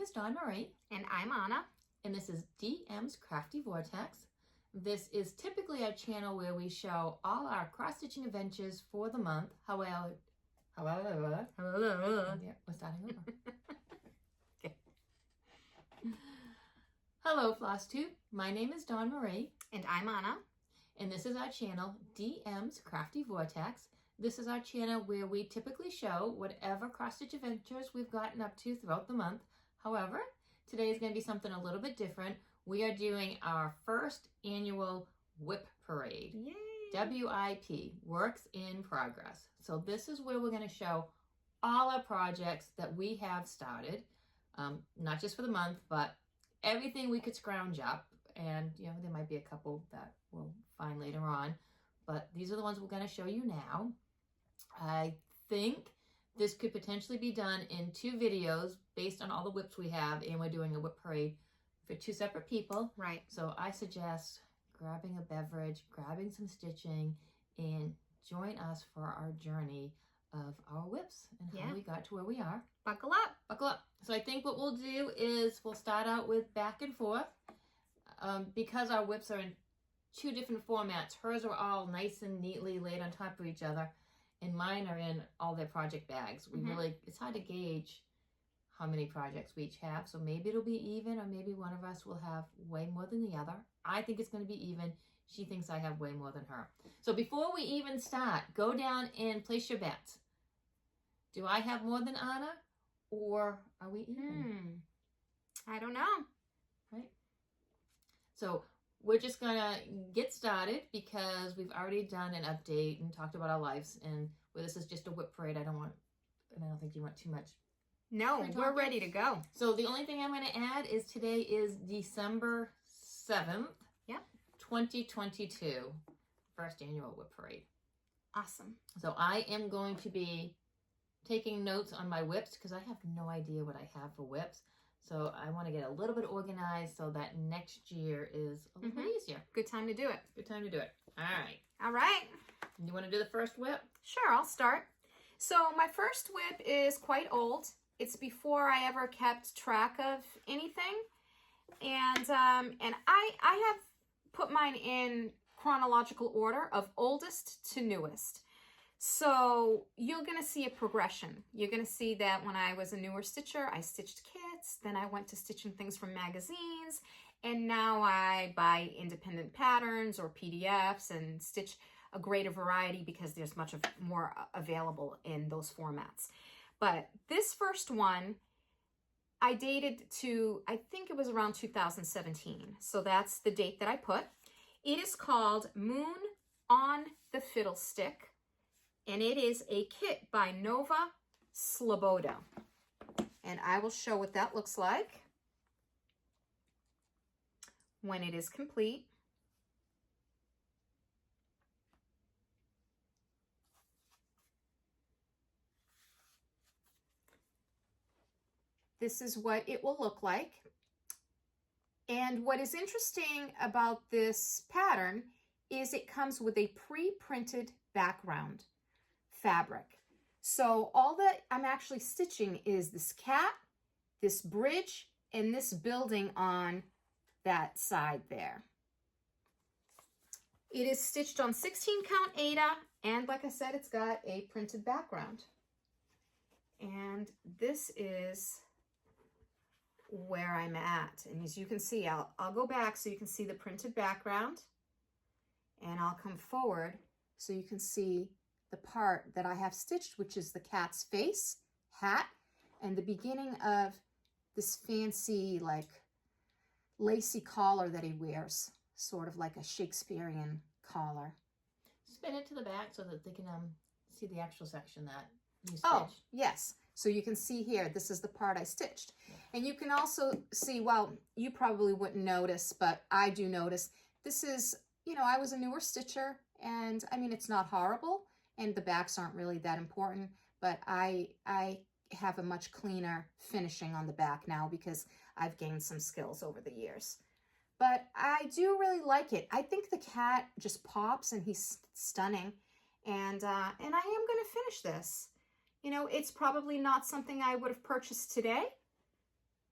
is Dawn Marie. And I'm Anna. And this is DM's Crafty Vortex. This is typically our channel where we show all our cross-stitching adventures for the month. However, yeah, we're starting over. Okay. Hello, Flosstube. My name is Dawn Marie. And I'm Anna. And this is our channel, DM's Crafty Vortex. This is our channel where we typically show whatever cross-stitch adventures we've gotten up to throughout the month. However, today is going to be something a little bit different. We are doing our first annual WIP parade. Yay! WIP, Works in Progress. So this is where we're going to show all our projects that we have started, not just for the month, but everything we could scrounge up. And, you know, there might be a couple that we'll find later on, but these are the ones we're going to show you now. I think this could potentially be done in 2 videos based on all the WIPs we have, and we're doing a WIP parade for 2 separate people. Right. So I suggest grabbing a beverage, grabbing some stitching, and join us for our journey of our WIPs and how we got to where we are. Buckle up. Buckle up. So I think what we'll do is we'll start out with back and forth. Because our WIPs are in 2 different formats, hers are all nice and neatly laid on top of each other, and mine are in all their project bags. We really, it's hard to gauge how many projects we each have, so maybe it'll be even, or maybe one of us will have way more than the other. I think it's going to be even. She thinks I have way more than her. So before we even start, go down and place your bets. Do I have more than Anna, or are we even? I don't know. Right? So we're just gonna get started because we've already done an update and talked about our lives, and where this is just a WIP parade, I don't think you want too much. No, we're ready to go. So the only thing I'm going to add is today is December 7th, 2022, first annual WIP parade. Awesome. So I am going to be taking notes on my WIPs because I have no idea what I have for WIPs. So I want to get a little bit organized so that next year is a little bit easier. Good time to do it. Good time to do it. All right. All right. You want to do the first WIP? Sure, I'll start. So my first WIP is quite old. It's before I ever kept track of anything. And I have put mine in chronological order of oldest to newest. So you're going to see a progression. You're going to see that when I was a newer stitcher, I stitched kits. Then I went to stitching things from magazines. And now I buy independent patterns or PDFs and stitch a greater variety because there's much more available in those formats. But this first one, I dated to, I think it was around 2017. So that's the date that I put. It is called Moon on the Fiddlestick. And it is a kit by Nova Sloboda. And I will show what that looks like when it is complete. This is what it will look like. And what is interesting about this pattern is it comes with a pre-printed background fabric. So all that I'm actually stitching is this cat, this bridge, and this building on that side there. It is stitched on 16 count Aida, and like I said, it's got a printed background. And this is where I'm at. And as you can see, I'll go back so you can see the printed background, and I'll come forward so you can see the part that I have stitched, which is the cat's face, hat, and the beginning of this fancy, like, lacy collar that he wears, sort of like a Shakespearean collar. Spin it to the back so that they can see the actual section that you stitched. Oh, yes. So you can see here, this is the part I stitched. And you can also see, well, you probably wouldn't notice, but I do notice, this is, you know, I was a newer stitcher, and I mean, it's not horrible, and the backs aren't really that important, but I have a much cleaner finishing on the back now because I've gained some skills over the years. But I do really like it. I think the cat just pops, and he's stunning. And I am going to finish this. You know, it's probably not something I would have purchased today,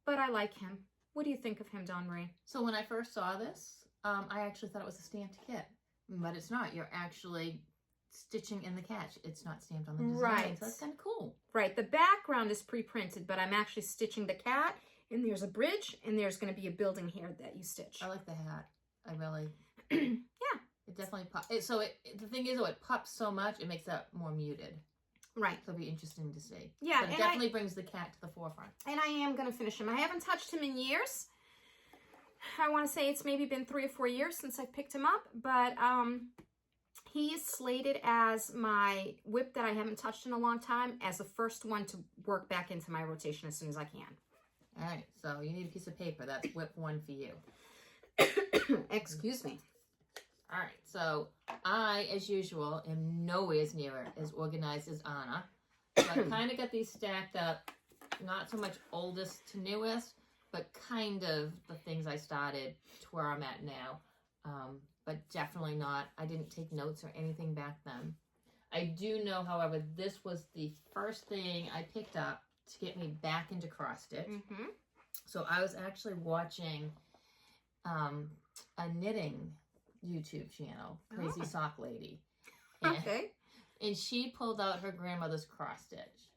but I like him. What do you think of him, Dawn Marie? So when I first saw this, I actually thought it was a stamped kit, but it's not. You're actually stitching in the catch. It's not stamped on the design, Right. so that's kind of cool. Right, the background is pre-printed, but I'm actually stitching the cat, and there's a bridge, and there's going to be a building here that you stitch. I like the hat. I really... Yeah. It definitely pops. The thing is, though, it pops so much, it makes that more muted. Right. So it'll be interesting to see. Yeah, but it definitely brings the cat to the forefront. And I am going to finish him. I haven't touched him in years. I want to say it's maybe been 3 or 4 years since I picked him up, but he's slated as my WIP that I haven't touched in a long time, as the first one to work back into my rotation as soon as I can. All right, so you need a piece of paper. That's WIP 1 for you. Excuse me. All right, so I, as usual, am nowhere near as organized as Anna. So I kind of got these stacked up, not so much oldest to newest, but kind of the things I started to where I'm at now. But definitely not, I didn't take notes or anything back then. I do know, however, this was the first thing I picked up to get me back into cross stitch. Mm-hmm. So I was actually watching a knitting YouTube channel, Crazy Sock Lady. And, okay. And she pulled out her grandmother's cross stitch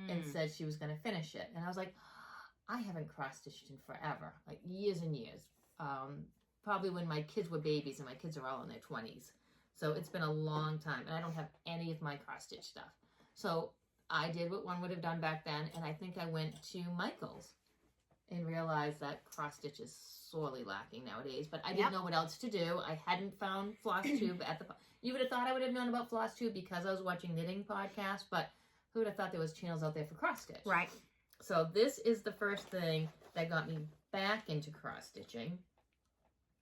and said she was going to finish it. And I was like, I haven't cross stitched in forever, like years and years. Probably when my kids were babies, and my kids are all in their 20s. So it's been a long time, and I don't have any of my cross stitch stuff. So I did what one would have done back then, and I think I went to Michael's and realized that cross stitch is sorely lacking nowadays. But I didn't know what else to do. I hadn't found Flosstube at the... You would have thought I would have known about Flosstube because I was watching knitting podcasts, but who would have thought there was channels out there for cross stitch? Right. So this is the first thing that got me back into cross stitching,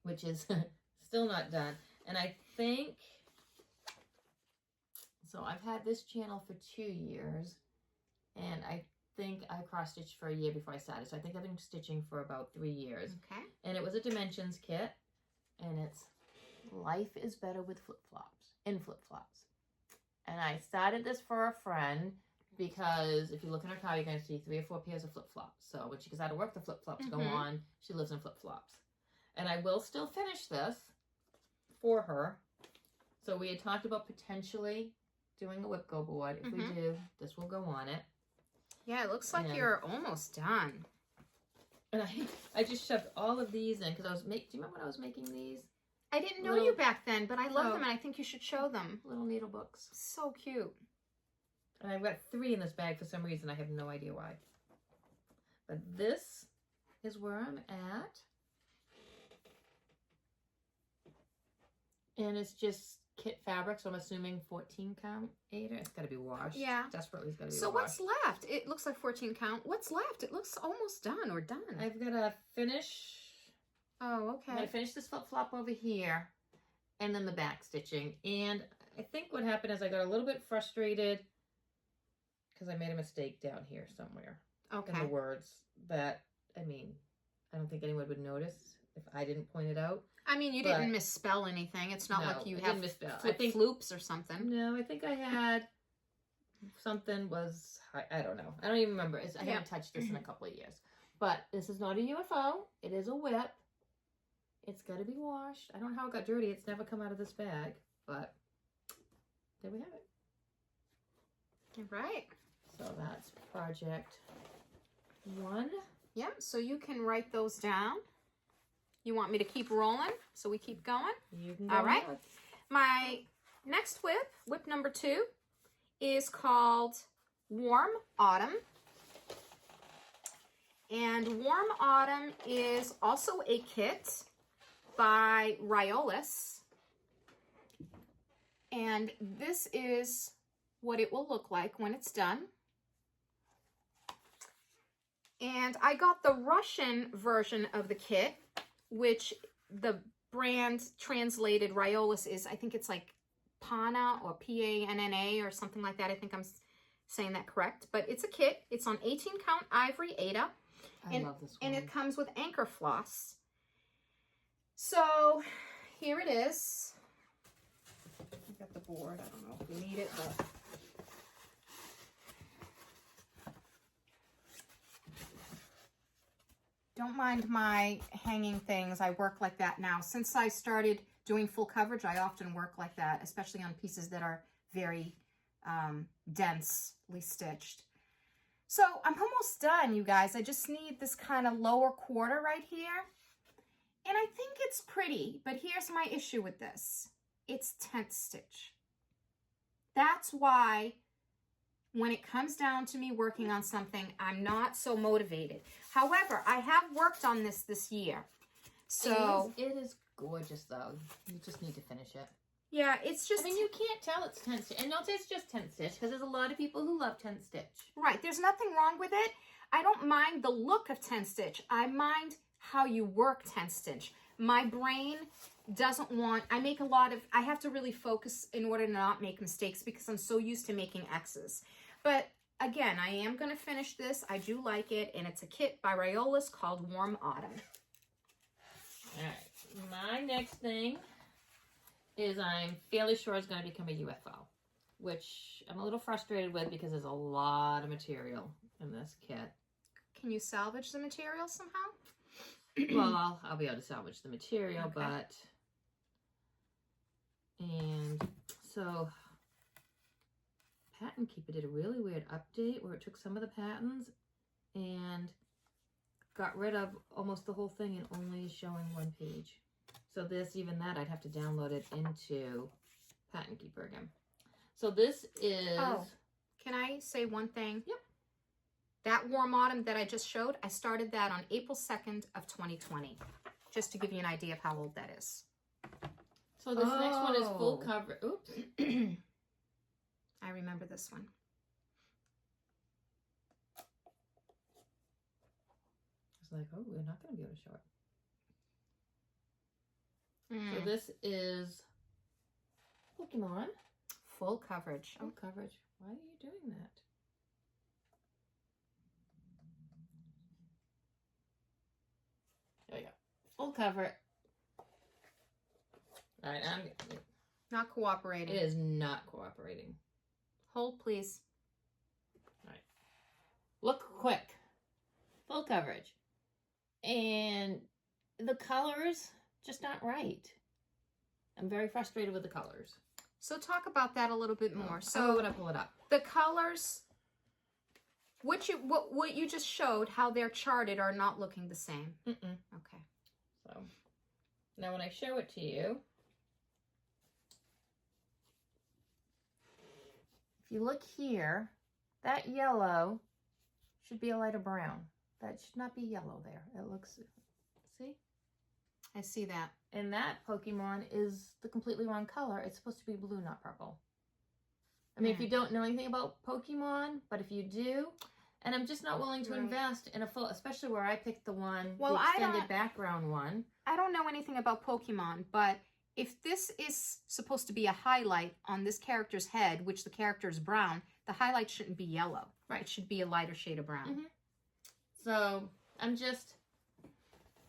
which is still not done. And I think... So I've had this channel for 2 years, and I think I cross-stitched for a year before I started. So I think I've been stitching for about 3 years. Okay. And it was a dimensions kit, and it's life is better with flip-flops, in flip-flops. And I started this for a friend because if you look in her car, you're going to see 3 or 4 pairs of flip-flops. So when she goes out of work, the flip-flops go on. She lives in flip-flops. And I will still finish this for her. So we had talked about potentially doing a WIP go board. If we do, this will go on it. Yeah, it looks like you're almost done. And I just shoved all of these in because I was do you remember when I was making these? I didn't know you back then, but I love them, and I think you should show them. Little needle books. So cute. And I've got 3 in this bag for some reason. I have no idea why. But this is where I'm at. And it's just kit fabric, so I'm assuming 14 count, Ada. It's got to be washed. Yeah. Desperately, it's got to be washed. So washed. what's left? It looks like 14 count. What's left? It looks almost done or done. I've got to finish... Oh, okay. I'm going to finish this flip-flop over here, and then the back stitching. And I think what happened is I got a little bit frustrated because I made a mistake down here somewhere. Okay. In the words that, I mean, I don't think anyone would notice if I didn't point it out. I mean, you didn't misspell anything. It's not like you have floops or something. No, I think I had something was, I don't know. I don't even remember. I haven't touched this in a couple of years. But this is not a UFO. It is a WIP. It's got to be washed. I don't know how it got dirty. It's never come out of this bag. But there we have it. All right. So that's project 1. Yep. So you can write those down. You want me to keep rolling, so we keep going? You can go All right. ahead. My next WIP number 2, is called Warm Autumn. And Warm Autumn is also a kit by Riolis. And this is what it will look like when it's done. And I got the Russian version of the kit, which the brand translated Riolis is, I think it's like Pana or Panna or something like that. I think I'm saying that correct. But it's a kit. It's on 18 count ivory Ada. I love this one. And it comes with anchor floss. So here it is. I got the board. I don't know if we need it, but... Don't mind my hanging things. I work like that now. Since I started doing full coverage, I often work like that, especially on pieces that are very densely stitched. So I'm almost done, you guys. I just need this kind of lower quarter right here. And I think it's pretty, but here's my issue with this. It's 10th stitch. That's why when it comes down to me working on something, I'm not so motivated. However, I have worked on this year. So it is gorgeous though. You just need to finish it. Yeah, it's just... I mean, you can't tell it's 10th stitch. And don't say it's just 10th stitch, because there's a lot of people who love 10th stitch. Right, there's nothing wrong with it. I don't mind the look of 10th stitch. I mind how you work 10th stitch. My brain doesn't want... I have to really focus in order to not make mistakes, because I'm so used to making X's. But again, I am going to finish this. I do like it, and it's a kit by Rayolas called Warm Autumn. All right, my next thing is I'm fairly sure it's going to become a UFO, which I'm a little frustrated with because there's a lot of material in this kit. Can you salvage the material somehow? Well, I'll be able to salvage the material, Okay. but... And so, Pattern Keeper did a really weird update where it took some of the patterns and got rid of almost the whole thing and only is showing one page. So even that, I'd have to download it into Pattern Keeper again. So this is... Oh, can I say one thing? Yep. That Warm Autumn that I just showed, I started that on April 2nd of 2020. Just to give you an idea of how old that is. So this next one is full cover. Oops. I remember this one. It's like, oh, we're not going to be able to show it. Mm. So this is Pokemon. Full coverage. Full coverage. Why are you doing that? There we go. Full cover. All right, Not cooperating. it is not cooperating. Hold, please. All right. Look quick. Full coverage. And the colors just not right. I'm very frustrated with the colors. So talk about that a little bit more. So when I pull it up. The colors, what you just showed, how they're charted, are not looking the same. Mm-mm. Okay. So now when I show it to you, if you look here, that yellow should be a lighter brown. That should not be yellow there. It looks, see? I see that. And that Pokemon is the completely wrong color. It's supposed to be blue, not purple. I mean, if you don't know anything about Pokemon, but if you do, and I'm just not willing to invest in a full, especially where I picked the one, the extended background one. I don't know anything about Pokemon, but if this is supposed to be a highlight on this character's head, which the character is brown, the highlight shouldn't be yellow. Right. It should be a lighter shade of brown. Mm-hmm. So I'm just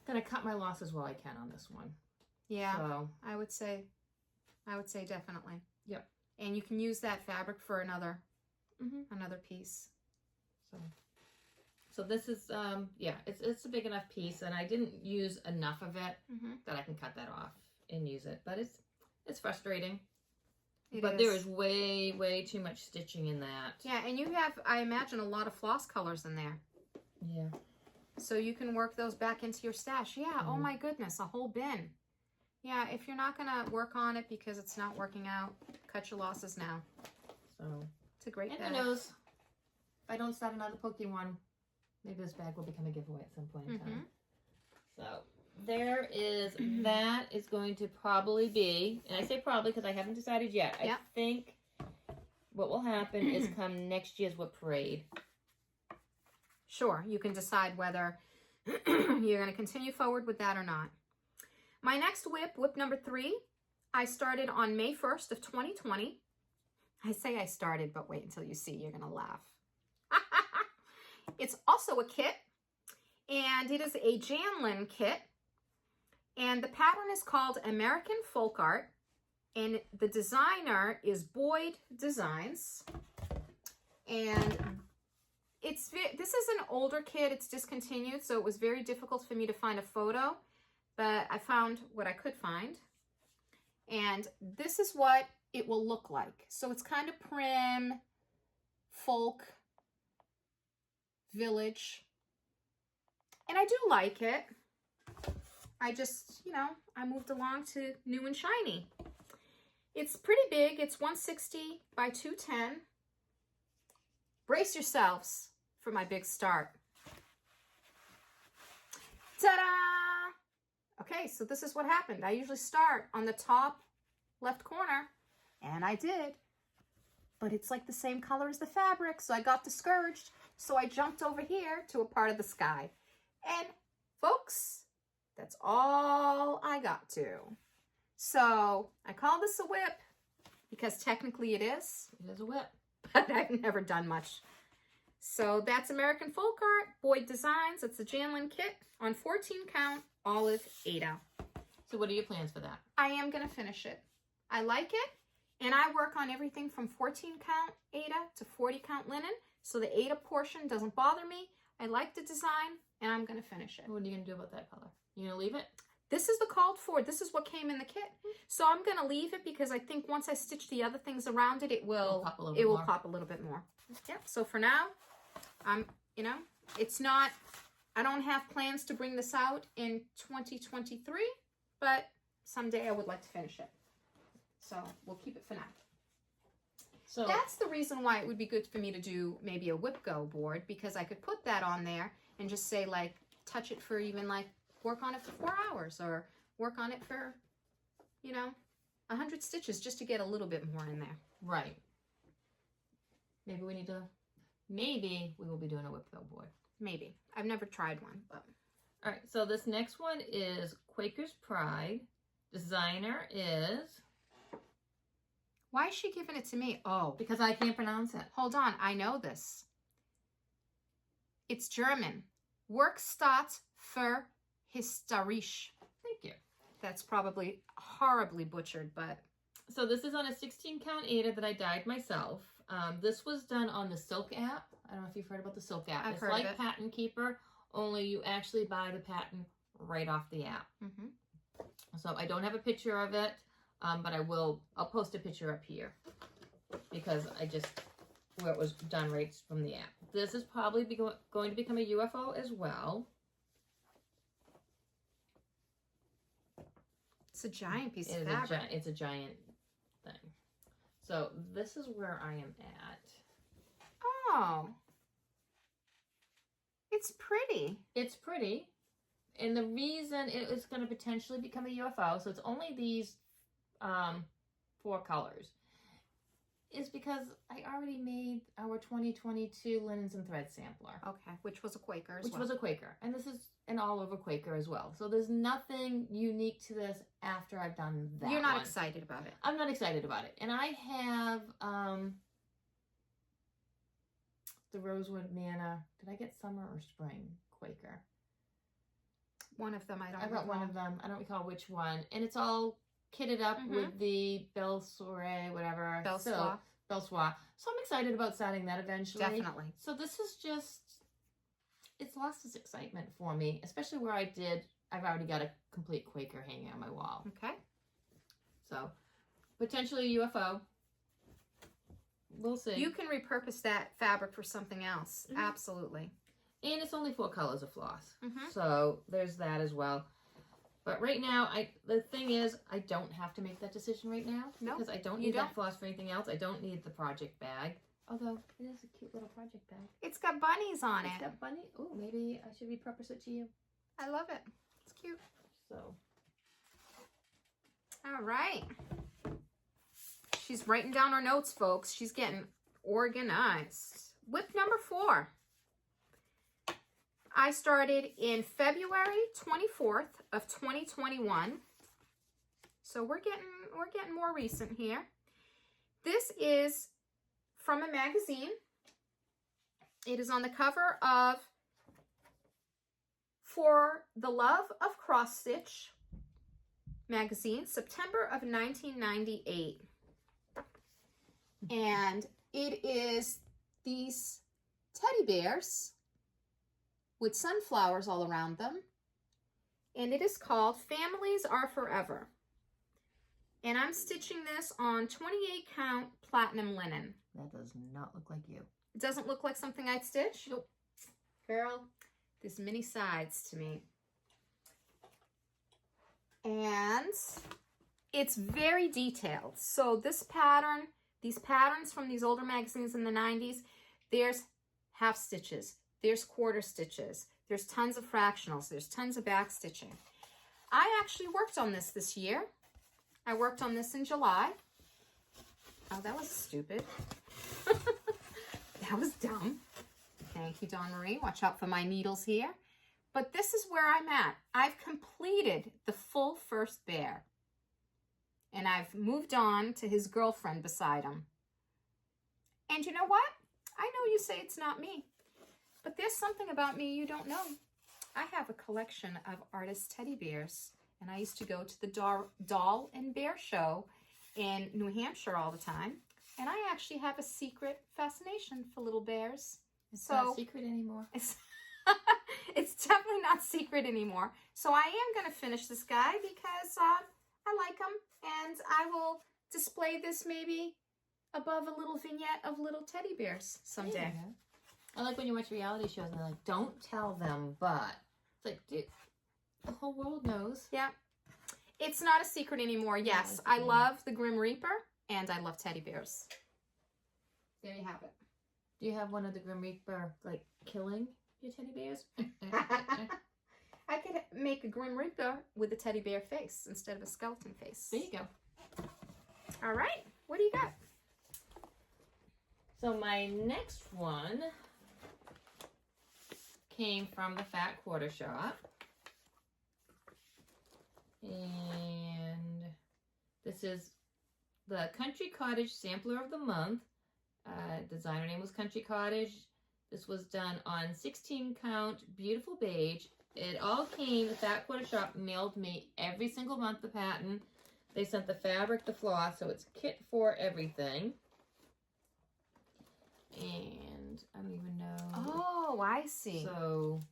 gonna cut my losses while I can on this one. Yeah, so, I would say definitely. Yep. And you can use that fabric for another piece. So this is yeah, it's a big enough piece, and I didn't use enough of it that I can cut that off and use it. But it's frustrating. But there is way too much stitching in that. Yeah, and you have, I imagine, a lot of floss colors in there. Yeah. So you can work those back into your stash. Yeah, oh my goodness, a whole bin. Yeah, if you're not going to work on it because it's not working out, cut your losses now. So it's a great bag. And who knows, if I don't start another Pokemon, maybe this bag will become a giveaway at some point in time. So there is, that is going to probably be, and I say probably because I haven't decided yet. I think what will happen is come next year's WIP parade. Sure, you can decide whether you're going to continue forward with that or not. My next WIP number 3, I started on May 1st of 2020. I say I started, but wait until you see. You're going to laugh. It's also a kit, and it is a Janlin kit, and the pattern is called American Folk Art, and the designer is Boyd Designs, and this is an older kit. It's discontinued, so it was very difficult for me to find a photo, but I found what I could find. And this is what it will look like. So it's kind of prim, folk, village. And I do like it. I just, you know, I moved along to new and shiny. It's pretty big. It's 160 by 210. Brace yourselves for my big start. Ta-da! Okay, so this is what happened. I usually start on the top left corner, and I did. But it's like the same color as the fabric, so I got discouraged. So I jumped over here to a part of the sky. And folks, that's all I got to. So I call this a WIP because technically it is. It is a WIP. But I've never done much. So that's American Folk Art, Boyd Designs. It's a Janlin kit on 14 count olive Ada. So what are your plans for that? I am going to finish it. I like it. And I work on everything from 14 count Ada to 40 count linen. So the Ada portion doesn't bother me. I like the design and I'm going to finish it. What are you going to do about that color? You going to leave it? This is the called for. This is what came in the kit. So I'm going to leave it because I think once I stitch the other things around it, it will pop a little bit more. Yep. So for now, you know, it's not, I don't have plans to bring this out in 2023, but someday I would like to finish it. So we'll keep it for now. So that's the reason why it would be good for me to do maybe a WIP Go board, because I could put that on there and just say like, touch it for even like, work on it for 4 hours or work on it for, you know, 100 stitches just to get a little bit more in there. Right. Maybe we will be doing a WIP Go board. Maybe. I've never tried one, but. All right, so this next one is Quaker's Pride. Designer is... Why is she giving it to me? Oh. Because I can't pronounce it. Hold on, I know this. It's German. Werkstatt für Historisch. Thank you. That's probably horribly butchered, but... So this is on a 16 count Ada that I dyed myself. This was done on the Silk app. I don't know if you've heard about the Silk app. I've heard of it. It's like Pattern Keeper, only you actually buy the pattern right off the app. Mm-hmm. So I don't have a picture of it, but I'll post a picture up here because where it was done right from the app. This is probably going to become a UFO as well. It's a giant piece of fabric. It's a giant thing. So this is where I am at. Oh. It's pretty. It's pretty. And the reason it is going to potentially become a UFO, so it's only these 4 colors, is because I already made our 2022 Linens and Thread sampler. Okay, which was a Quaker as well. Which was a Quaker. And this is an all-over Quaker as well. So there's nothing unique to this after I've done that. You're not excited about it. I'm not excited about it. And I have the Rosewood Manna. Did I get summer or spring Quaker? One of them, I got recall. One of them. I don't recall which one. And it's all kitted up with the Belle Soiree, whatever. Belle Soie. Belle Soie. So I'm excited about starting that eventually. Definitely. So this is just, it's lost its excitement for me, especially where I've already got a complete Quaker hanging on my wall. Okay. So potentially a UFO. We'll see. You can repurpose that fabric for something else. Mm-hmm. Absolutely. And it's only 4 colors of floss. Mm-hmm. So there's that as well. But right now, the thing is, I don't have to make that decision right now. No, because I don't need that floss for anything else. I don't need the project bag. Although, it is a cute little project bag. It's got bunnies on it. It's got bunny. Oh, maybe I should repurpose it to you. I love it. It's cute. So. All right. She's writing down her notes, folks. She's getting organized. WIP number 4. I started in February 24th of 2021. So we're getting more recent here. This is from a magazine. It is on the cover of For the Love of Cross Stitch magazine, September of 1998. And it is these teddy bears with sunflowers all around them. And it is called Families Are Forever. And I'm stitching this on 28 count platinum linen. That does not look like you. It doesn't look like something I'd stitch? Nope. Girl, there's many sides to me. And it's very detailed. So this pattern, these patterns from these older magazines in the 90s, there's half stitches, there's quarter stitches, there's tons of fractionals, there's tons of back stitching. I actually worked on this year. I worked on this in July. Oh, that was stupid. That was dumb. Thank you, Dawn Marie. Watch out for my needles here. But this is where I'm at. I've completed the full first bear. And I've moved on to his girlfriend beside him. And you know what? I know you say it's not me. But there's something about me you don't know. I have a collection of artist teddy bears. And I used to go to the doll and bear show in New Hampshire all the time. And I actually have a secret fascination for little bears. It's not secret anymore. It's definitely not secret anymore. So I am going to finish this guy because I like him. And I will display this maybe above a little vignette of little teddy bears someday. Yeah. I like when you watch reality shows and they're like, don't tell them, but. It's like, dude, the whole world knows. Yeah. It's not a secret anymore. Yes, I love the Grim Reaper and I love teddy bears. There you have it. Do you have one of the Grim Reaper, like, killing your teddy bears? I could make a Grim Reaper with a teddy bear face instead of a skeleton face. There you go. All right. What do you got? So my next one came from the Fat Quarter Shop. And this is the Country Cottage Sampler of the Month. Designer name was Country Cottage. This was done on 16 count beautiful beige. It all came, the Fat Quarter Shop mailed me every single month the pattern. They sent the fabric, the floss, so it's kit for everything. And I don't even know. Oh, I see. So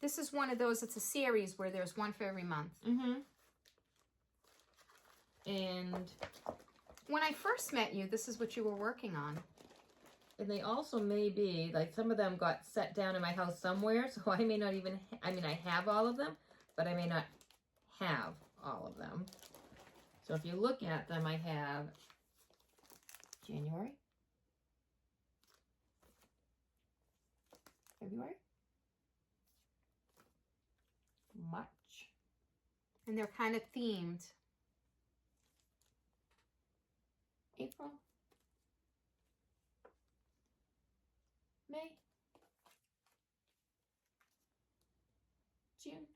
this is one of those, it's a series where there's one for every month. mm-hmm. And when I first met you, this is what you were working on. And they also may be, like, some of them got set down in my house somewhere, so I may not even, I mean, I have all of them, but I may not have all of them. So if you look at them, I have January, February, March. And they're kind of themed. April, May, June.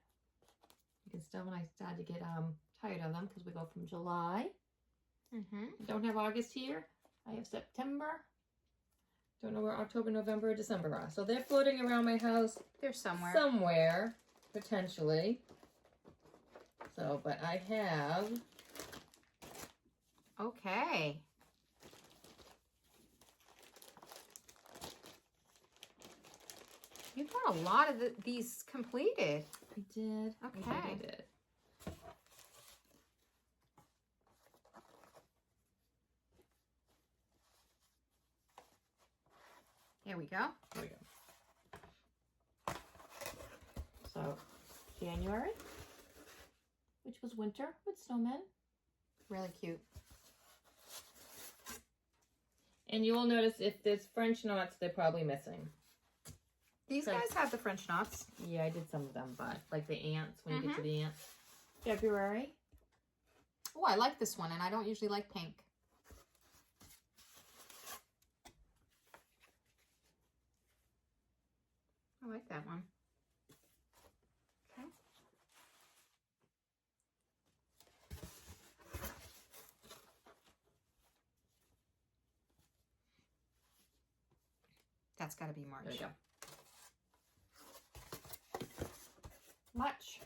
You can tell when I start to get tired of them because we go from July. Mm-hmm. I don't have August here. I have September. Don't know where October, November, or December are. So they're floating around my house. They're somewhere. Somewhere, potentially. So, but I have. Okay. You've got a lot of these completed. I did. Okay. I did. Here we go. Here we go. So, January, which was winter with snowmen. Really cute. And you will notice if there's French knots, they're probably missing. These guys have the French knots. Yeah, I did some of them, but like the ants, when you get to the ants. February. Oh, I like this one, and I don't usually like pink. I like that one. Okay. That's got to be March. There you go. March.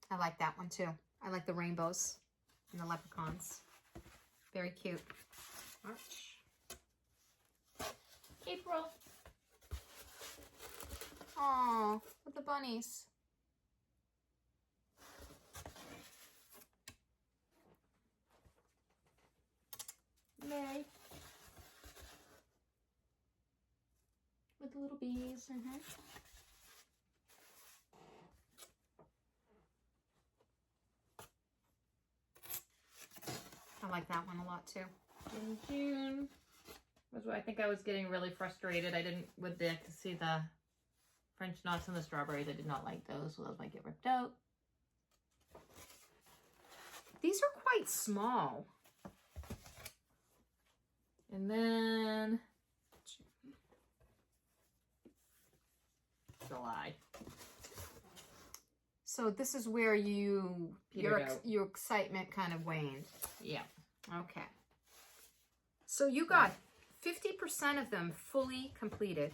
I like that one too. I like the rainbows and the leprechauns. Very cute. March. April. Oh, with the bunnies. May. With the little bees. Mm-hmm. I like that one a lot too. In June was where I think I was getting really frustrated. I didn't with the to see the French knots and the strawberries. I did not like those, so those might get ripped out. These are quite small. And then July. So this is where your Petered out. your excitement kind of waned. Yeah. Okay. So you got 50% of them fully completed.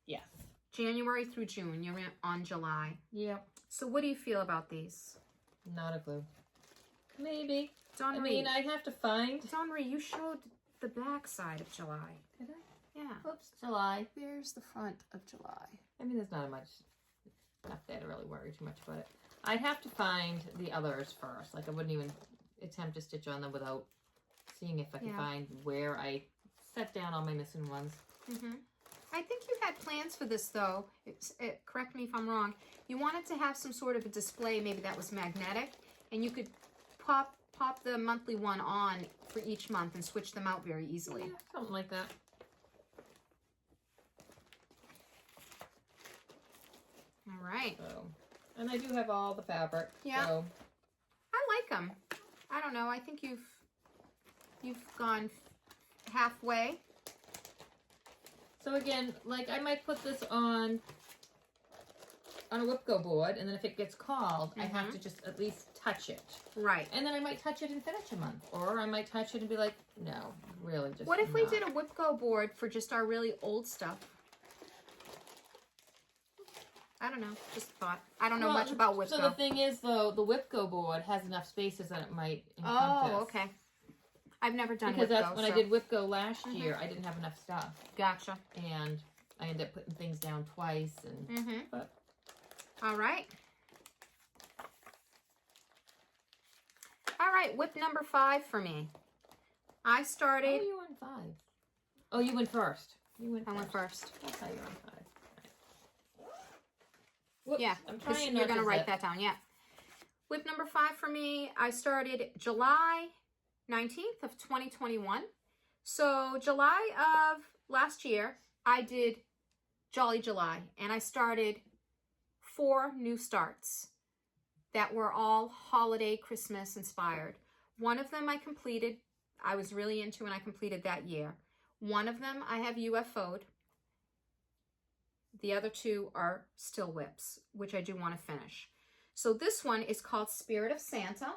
Yes. January through June. You're on July. Yep. So what do you feel about these? Not a clue. Maybe. Donry, I mean, I have to find. Donry, you showed the back side of July. Did I? Yeah. Oops, July. There's the front of July. I mean, there's not much enough there to really worry too much about it. I'd have to find the others first. Like, I wouldn't even attempt to stitch on them without seeing if I can find where I set down all my missing ones. Mm-hmm. I think you had plans for this, though. Correct me if I'm wrong. You wanted to have some sort of a display, maybe that was magnetic, and you could pop the monthly one on for each month and switch them out very easily. Yeah, something like that. All right. So, and I do have all the fabric. Yeah. So. I like them. I don't know. I think you've gone halfway. So again, like I might put this on a WIP go board, and then if it gets called, I have to just at least touch it. Right. And then I might touch it and finish a month. Or I might touch it and be like, no, really just What if we not. did a WIP go board for just our really old stuff? I don't know. Just a thought. I don't know much about WIP So go. the thing is, though, the WIP go board has enough spaces that it might encompass. Oh, okay. I've never done Because WIP that's go, when so. I did WIP go last year, I didn't have enough stuff. Gotcha. And I ended up putting things down twice. And but All right. All right, WIP number 5 for me. I started. Oh, you went 5. Oh, you went first. You went I went first. That's how you went 5. Whoops, Yeah, I'm because trying you're not going to to write zip. that down. Yeah. WIP number 5 for me, I started July 19th of 2021. So July of last year, I did Jolly July, and I started 4 new starts that were all holiday Christmas inspired. One of them I completed, I was really into, and I completed that year. One of them I have UFO'd. The other 2 are still WIPs, which I do want to finish. So this one is called Spirit of Santa.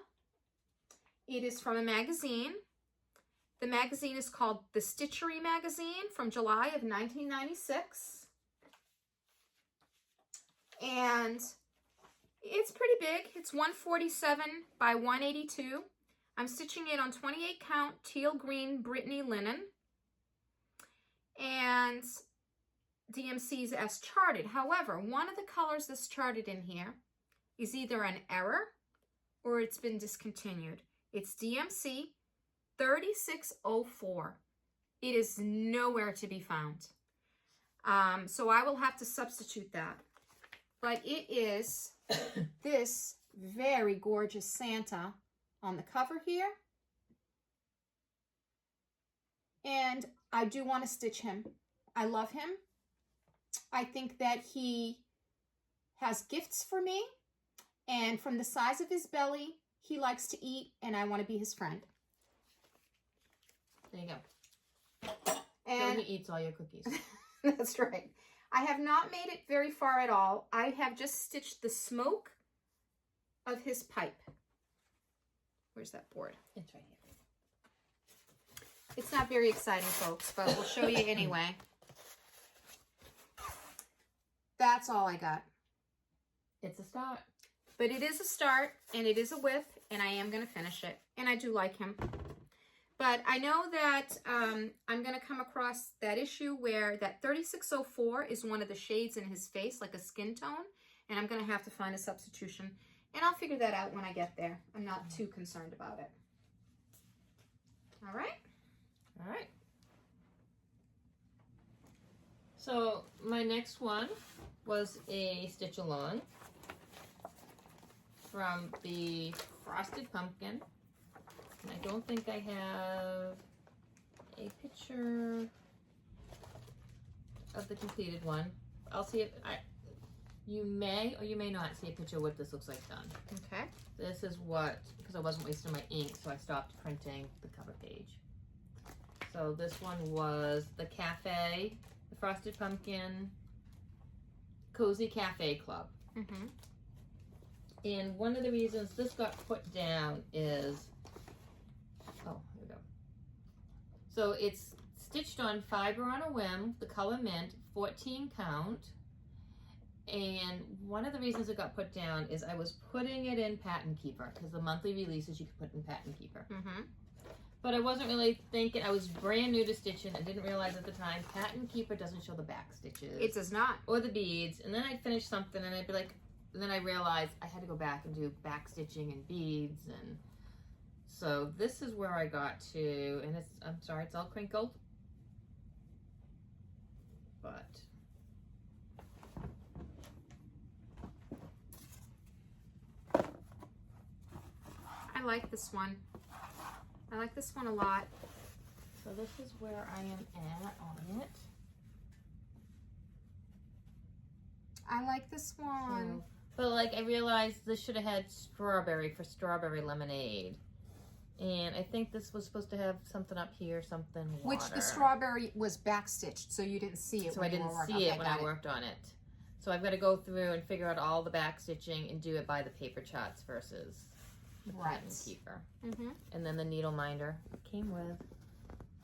It is from a magazine. The magazine is called The Stitchery Magazine from July of 1996. And it's pretty big. It's 147 by 182. I'm stitching it on 28 count teal green Brittany linen. And DMC's as charted. However, one of the colors that's charted in here is either an error or it's been discontinued. It's DMC 3604. It is nowhere to be found. So I will have to substitute that. But it is this very gorgeous Santa on the cover here. And I do want to stitch him. I love him. I think that he has gifts for me. And from the size of his belly, he likes to eat, and I want to be his friend. There you go. And so he eats all your cookies. That's right. I have not made it very far at all. I have just stitched the smoke of his pipe. Where's that board? It's right here. It's not very exciting, folks, but we'll show you anyway. That's all I got. It's a start. But it is a start, and it is a WIP, and I am going to finish it. And I do like him. But I know that I'm going to come across that issue where that 3604 is one of the shades in his face, like a skin tone. And I'm going to have to find a substitution. And I'll figure that out when I get there. I'm not too concerned about it. All right. All right. So my next one was a stitch along from the Frosted Pumpkin. And I don't think I have a picture of the completed one. I'll see if you may or you may not see a picture of what this looks like done. Okay. This is what, because I wasn't wasting my ink, so I stopped printing the cover page. So this one was the cafe, the Frosted Pumpkin Cozy Cafe Club. Mm-hmm. And one of the reasons this got put down is, oh, here we go. So it's stitched on Fiber on a Whim, the color mint, 14 count. And one of the reasons it got put down is I was putting it in Pattern Keeper, because the monthly releases you could put in Pattern Keeper. Mm-hmm. But I wasn't really thinking, I was brand new to stitching. I didn't realize at the time, Pattern Keeper doesn't show the back stitches. It does not. Or the beads. And then I'd finish something and I'd be like, and then I realized I had to go back and do back stitching and beads. And so this is where I got to, and it's, I'm sorry, it's all crinkled. But I like this one. I like this one a lot. so this is where I am at on it. I like this one. But like I realized this should have had strawberry for strawberry lemonade. And I think this was supposed to have something up here, something water. Which the strawberry was backstitched, so you didn't see it. So I didn't see it when I worked on it. So I've got to go through and figure out all the back stitching and do it by the paper charts versus the Pattern Keeper. Mm-hmm. And then the needle minder came with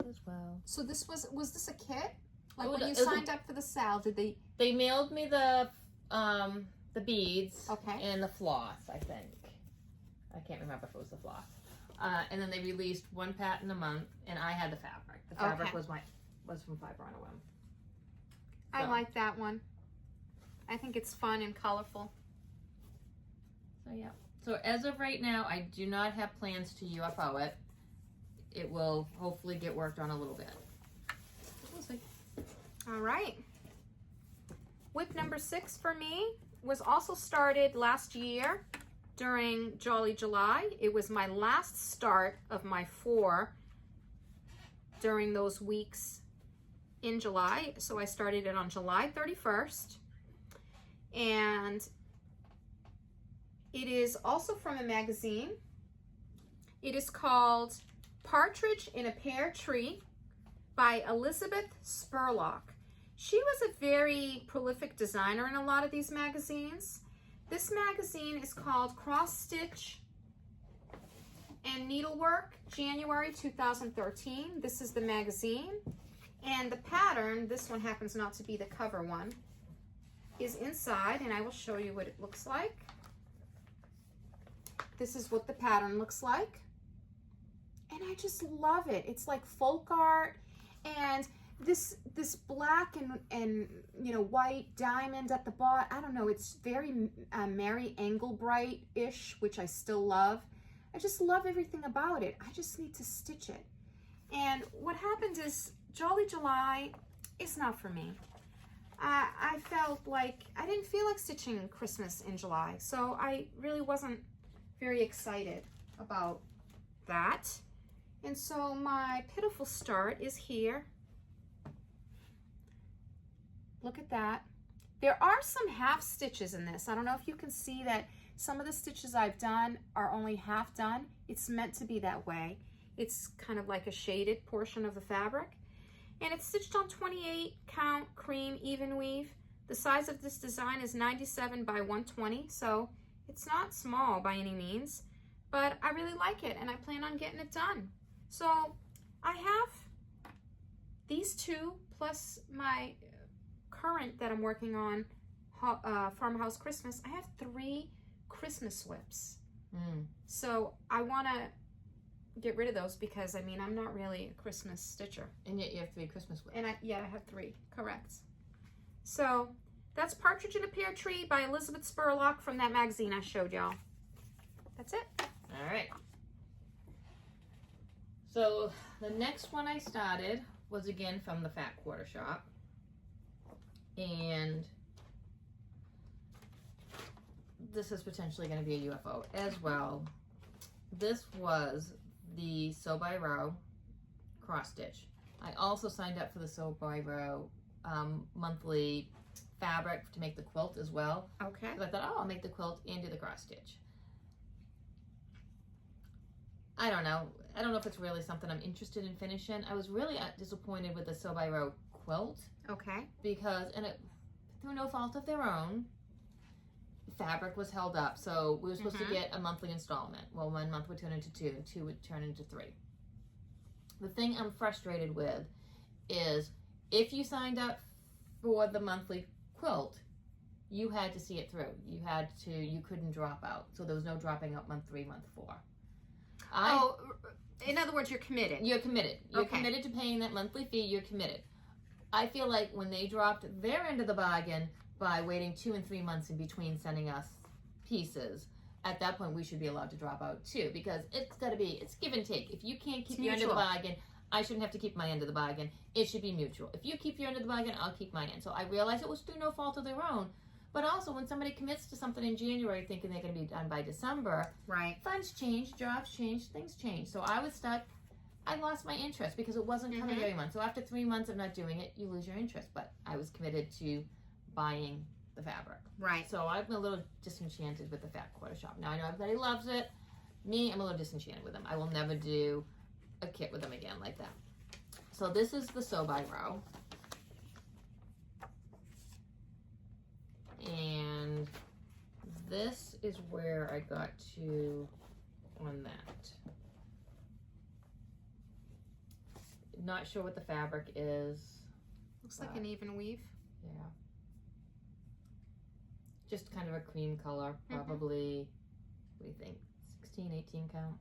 as well. So this was this a kit? Like Oh, when you it was signed up for the sale, did they? They mailed me the beads Okay. and the floss, I think. I can't remember if it was the floss. And then they released one pattern a month, and I had the fabric. The fabric Okay. was from Fiber on a Whim. I So. like that one. I think it's fun and colorful. So yeah. So as of right now, I do not have plans to UFO it. It will hopefully get worked on a little bit. We'll see. All right. WIP number 6 for me was also started last year during Jolly July. It was my last start of my 4 during those weeks in July. So I started it on July 31st. And it is also from a magazine. It is called Partridge in a Pear Tree by Elizabeth Spurlock. She was a very prolific designer in a lot of these magazines. This magazine is called Cross Stitch and Needlework, January 2013. This is the magazine. And the pattern, this one happens not to be the cover one, is inside, and I will show you what it looks like. This is what the pattern looks like. And I just love it. It's like folk art, and this black and you know, white diamond at the bottom. I don't know, it's very Mary Engelbright-ish, which I still love. I just love everything about it. I just need to stitch it. And what happened is Jolly July is not for me. I felt like I didn't feel like stitching Christmas in July, so I really wasn't very excited about that. And so my pitiful start is here. Look at that. There are some half stitches in this. I don't know if you can see that some of the stitches I've done are only half done. It's meant to be that way. It's kind of like a shaded portion of the fabric. And it's stitched on 28 count cream even weave. The size of this design is 97 by 120, so it's not small by any means, but I really like it and I plan on getting it done. So I have these 2 plus my current that I'm working on, Farmhouse Christmas. I have 3 Christmas WIPs. So I want to get rid of those because, I mean, I'm not really a Christmas stitcher. And yet you have 3 Christmas WIPs. And I have 3, correct. So that's Partridge in a Pear Tree by Elizabeth Spurlock from that magazine I showed y'all. That's it. All right. So the next one I started was again from the Fat Quarter Shop. And this is potentially going to be a UFO as well. This was the Sew by Row cross stitch. I also signed up for the Sew by Row monthly fabric to make the quilt as well. Okay. So I thought, oh, I'll make the quilt and do the cross stitch. I don't know if it's really something I'm interested in finishing. I was really disappointed with the Sew by Row quilt. Okay. Because, and it, through no fault of their own, fabric was held up. So we were supposed to get a monthly installment. Well, 1 month would turn into 2, and 2 would turn into 3. The thing I'm frustrated with is if you signed up for the monthly quilt, you had to see it through. You couldn't drop out. So there was no dropping out month 3, month 4. In other words, you're committed. You're committed. You're committed to paying that monthly fee. You're committed. I feel like when they dropped their end of the bargain by waiting 2 and 3 months in between sending us pieces, at that point we should be allowed to drop out too, because it's give and take. If you can't keep your end of the bargain, I shouldn't have to keep my end of the bargain. It should be mutual. If you keep your end of the bargain, I'll keep my end. So I realize it was through no fault of their own. But also, when somebody commits to something in January thinking they're going to be done by December, right? Funds change, jobs change, things change. So I was stuck. I lost my interest because it wasn't coming every month. So after 3 months of not doing it, you lose your interest. But I was committed to buying the fabric. Right. So I'm a little disenchanted with the Fat Quarter Shop. Now I know everybody loves it. Me, I'm a little disenchanted with them. I will never do a kit with them again like that. So this is the Sew by Row. And this is where I got to on that. Not sure what the fabric is. Looks like an even weave. Yeah. Just kind of a cream color, probably, what do you think, 16, 18 count?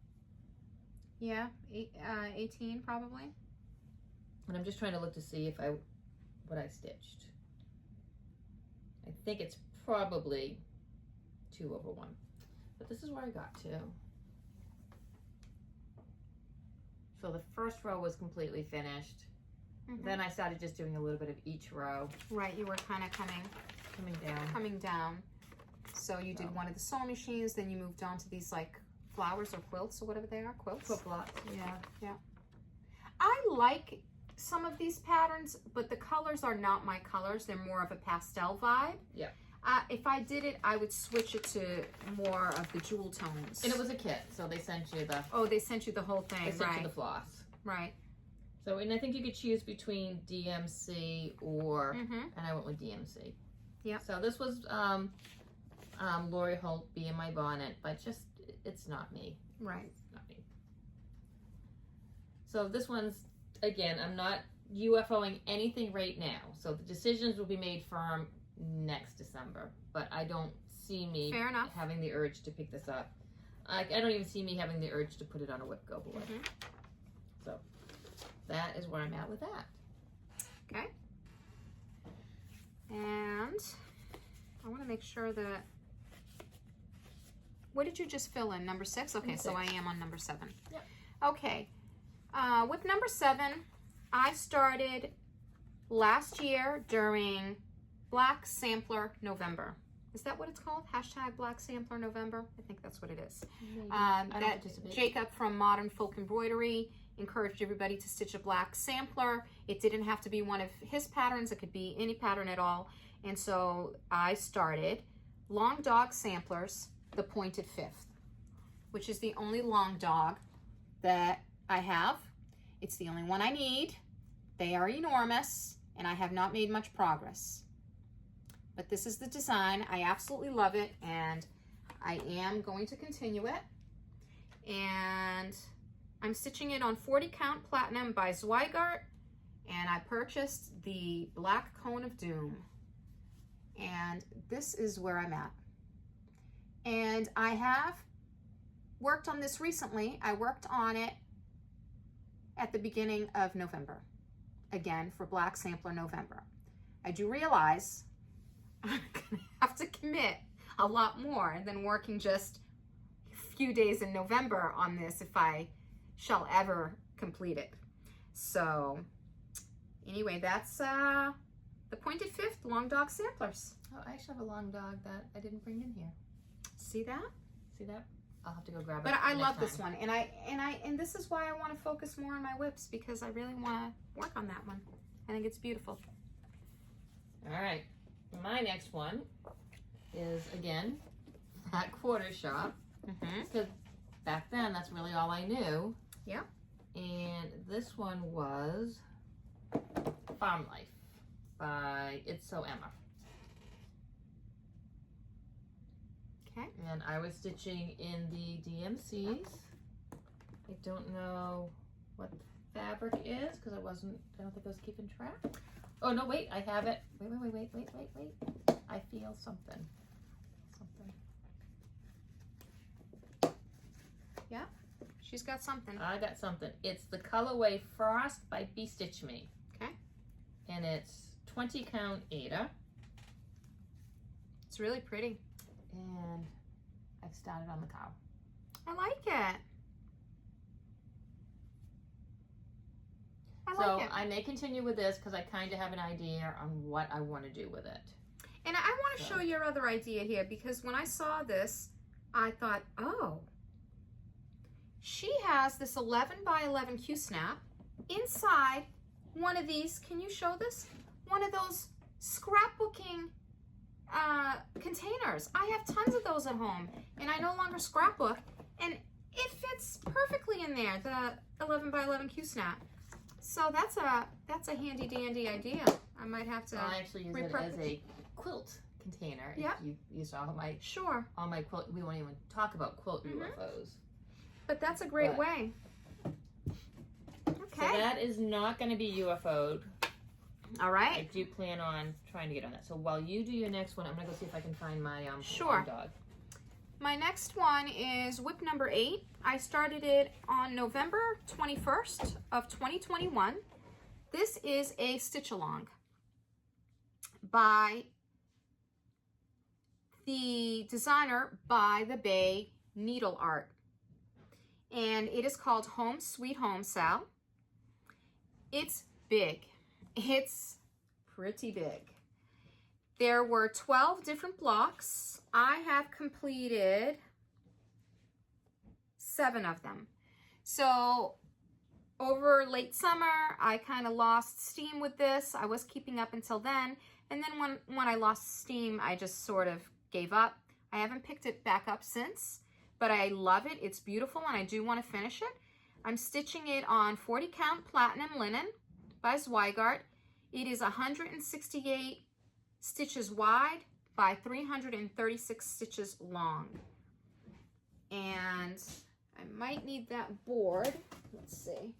Yeah, 18 probably. And I'm just trying to look to see if what I stitched. I think it's probably 2/1. But this is where I got to. So the first row was completely finished. Then I started just doing a little bit of each row. Right, you were kind of coming down. So you did one of the sewing machines, then you moved on to these like flowers or quilts or whatever they are. Quilts? Quilt blocks. Yeah, yeah. I like some of these patterns, but the colors are not my colors. They're more of a pastel vibe. Yeah. If I did it, I would switch it to more of the jewel tones. And it was a kit, so they sent you the... Oh, they sent you the whole thing, They sent you the floss. Right. So, and I think you could choose between DMC or... And I went with DMC. Yeah. So this was Lori Holt, Be in My Bonnet, but just, it's not me. Right. It's not me. So this one's, again, I'm not UFOing anything right now. So the decisions will be made firm next December, but I don't see me having the urge to pick this up. I don't even see me having the urge to put it on a WIP go board. So that is where I'm at with that. Okay. And I want to make sure that, what did you just fill in? Number 6? Okay, so I am on number 7. Yep. Okay. With number 7, I started last year during Black Sampler November. Is that what it's called? Hashtag Black Sampler November? I think that's what it is. That Jacob from Modern Folk Embroidery encouraged everybody to stitch a black sampler. It didn't have to be one of his patterns. It could be any pattern at all. And so I started Long Dog Samplers, the Pointed Fifth, which is the only long dog that I have. It's the only one I need. They are enormous, and I have not made much progress. But this is the design. I absolutely love it, and I am going to continue it. And I'm stitching it on 40 count platinum by Zweigart, and I purchased the Black Cone of Doom. And this is where I'm at. And I have worked on this recently. I worked on it at the beginning of November, again for Black Sampler November. I do realize I'm gonna have to commit a lot more than working just a few days in November on this if I shall ever complete it. So anyway, that's the pointed fifth long dog samplers. Oh, I actually have a long dog that I didn't bring in here. See that? See that? I'll have to go grab it. But I next love time. this one, and this is why I want to focus more on my whips, because I really want to work on that one. I think it's beautiful. All right, my next one is again that quarter shop, because back then that's really all I knew. Yeah. And this one was Farm Life by It's So Emma. Okay. And I was stitching in the DMCs. I don't know what the fabric is because I don't think I was keeping track. Oh no, wait, I have it. Wait. I feel something. Yeah, she's got something. I got something. It's the colorway Frost by Bee Stitch Me. Okay. And it's 20 count Ada. It's really pretty. And I've started on the cow. I like it. So like it. I may continue with this because I kind of have an idea on what I want to do with it. And I want to show your other idea here, because when I saw this, I thought, oh, she has this 11 by 11 Q-snap inside one of these. Can you show this? One of those scrapbooking containers. I have tons of those at home, and I no longer scrapbook, and it fits perfectly in there, the 11 by 11 Q-snap. So that's a handy dandy idea. I might have to. I actually use it as a quilt container. Yeah. If you used all my quilt, we won't even talk about quilt UFOs. But that's a great way. Okay. So that is not going to be UFO'd. All right. I do plan on trying to get on that. So while you do your next one, I'm going to go see if I can find my dog. My next one is WIP number 8. I started it on November 21st of 2021. This is a stitch along by the designer By the Bay Needle Art. And it is called Home Sweet Home Sal. It's big. It's pretty big. There were 12 different blocks. I have completed 7 of them. So over late summer, I kind of lost steam with this. I was keeping up until then. And then when I lost steam, I just sort of gave up. I haven't picked it back up since, but I love it. It's beautiful, and I do want to finish it. I'm stitching it on 40 count platinum linen by Zweigart. It is 168 stitches wide by 336 stitches long. And I might need that board. Let's see.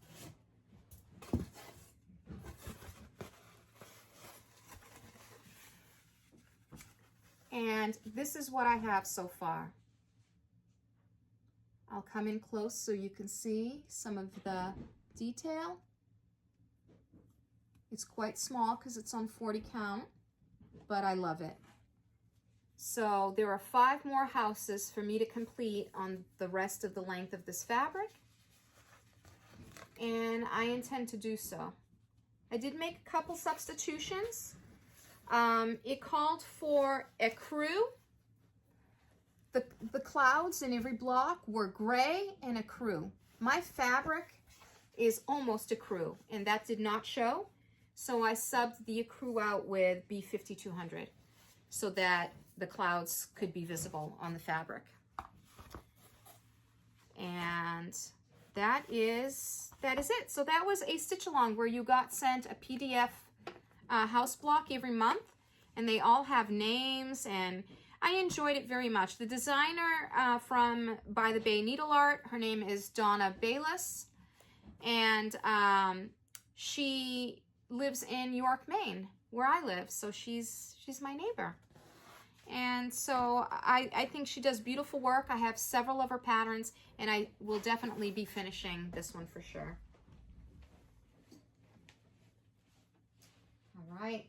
And this is what I have so far. I'll come in close so you can see some of the detail. It's quite small because it's on 40 count, but I love it. So there are 5 more houses for me to complete on the rest of the length of this fabric, and I intend to do so. I did make a couple substitutions. It called for a crew. The clouds in every block were gray and a crew. My fabric is almost a crew, and that did not show. So I subbed the crew out with B5200 so that the clouds could be visible on the fabric. And that is it. So that was a stitch along where you got sent a PDF house block every month, and they all have names, and I enjoyed it very much. The designer from By the Bay Needle Art, her name is Donna Bayless, and she lives in York, Maine, where I live, so she's my neighbor. And so I think she does beautiful work. I have several of her patterns, and I will definitely be finishing this one for sure. All right.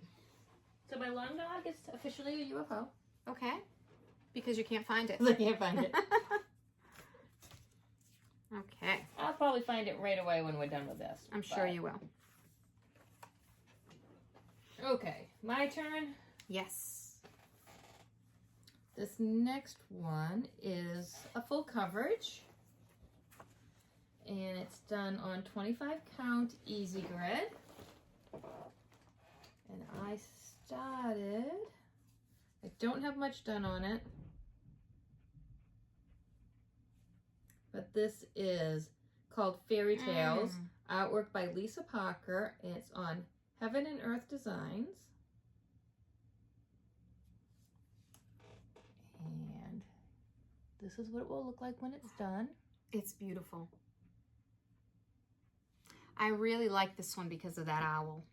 So my long dog is officially a UFO. Okay. Because you can't find it. I can't find it. Okay. I'll probably find it right away when we're done with this. I'm sure you will. Okay, my turn. Yes. This next one is a full coverage. And it's done on 25 count easy grid. And I started, I don't have much done on it, but this is called Fairytales, artwork by Lisa Parker, and it's on Heaven and Earth Designs. And this is what it will look like when it's done. It's beautiful. I really like this one because of that owl.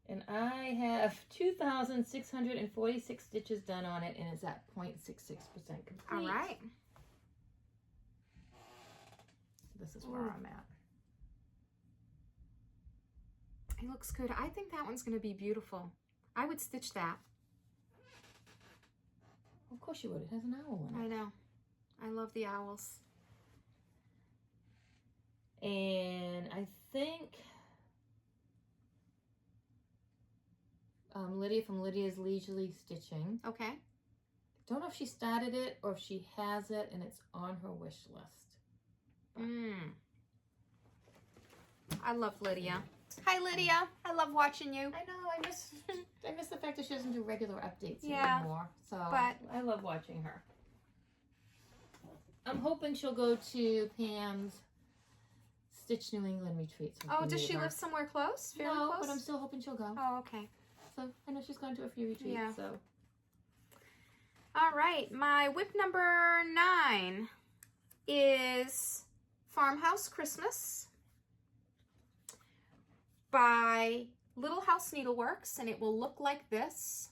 And I have 2,646 stitches done on it, and it's at 0.66% complete. All right. This is where I'm at. It looks good. I think that one's going to be beautiful. I would stitch that. Of course you would. It has an owl in it. I know. I love the owls. And I think Lydia from Lydia's Leisurely Stitching. Okay. Don't know if she started it or if she has it and it's on her wish list. I love Lydia. Hi, Lydia. I love watching you. I know. I miss the fact that she doesn't do regular updates Yeah, anymore. So but I love watching her. I'm hoping she'll go to Pam's Stitch New England retreat. So oh, does she live somewhere close? Fairly no, close? but I'm still hoping she'll go. Oh, okay. So I know she's gone to a few retreats. Yeah. So all right, my WIP number 9 is Farmhouse Christmas by Little House Needleworks, and it will look like this.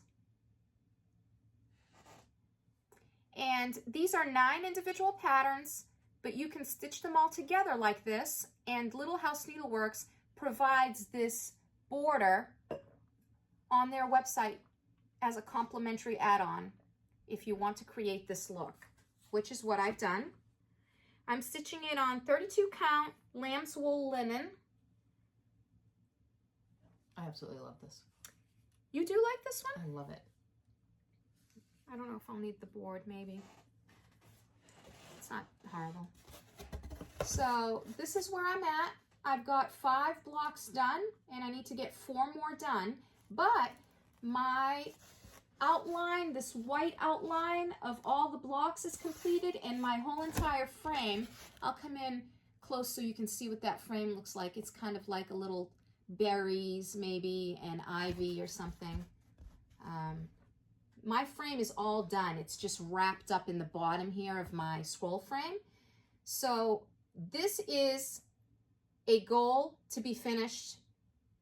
And these are 9 individual patterns, but you can stitch them all together like this, and Little House Needleworks provides this border on their website as a complimentary add-on if you want to create this look, which is what I've done. I'm stitching it on 32 count lamb's wool linen. I absolutely love this. You do like this one? I love it. I don't know if I'll need the board, maybe. It's not horrible. So this is where I'm at. I've got 5 blocks done, and I need to get 4 more done. But my outline, this white outline of all the blocks is completed, and my whole entire frame, I'll come in close so you can see what that frame looks like. It's kind of like a little berries maybe and ivy or something. My frame is all done. It's just wrapped up in the bottom here of my scroll frame. So this is a goal to be finished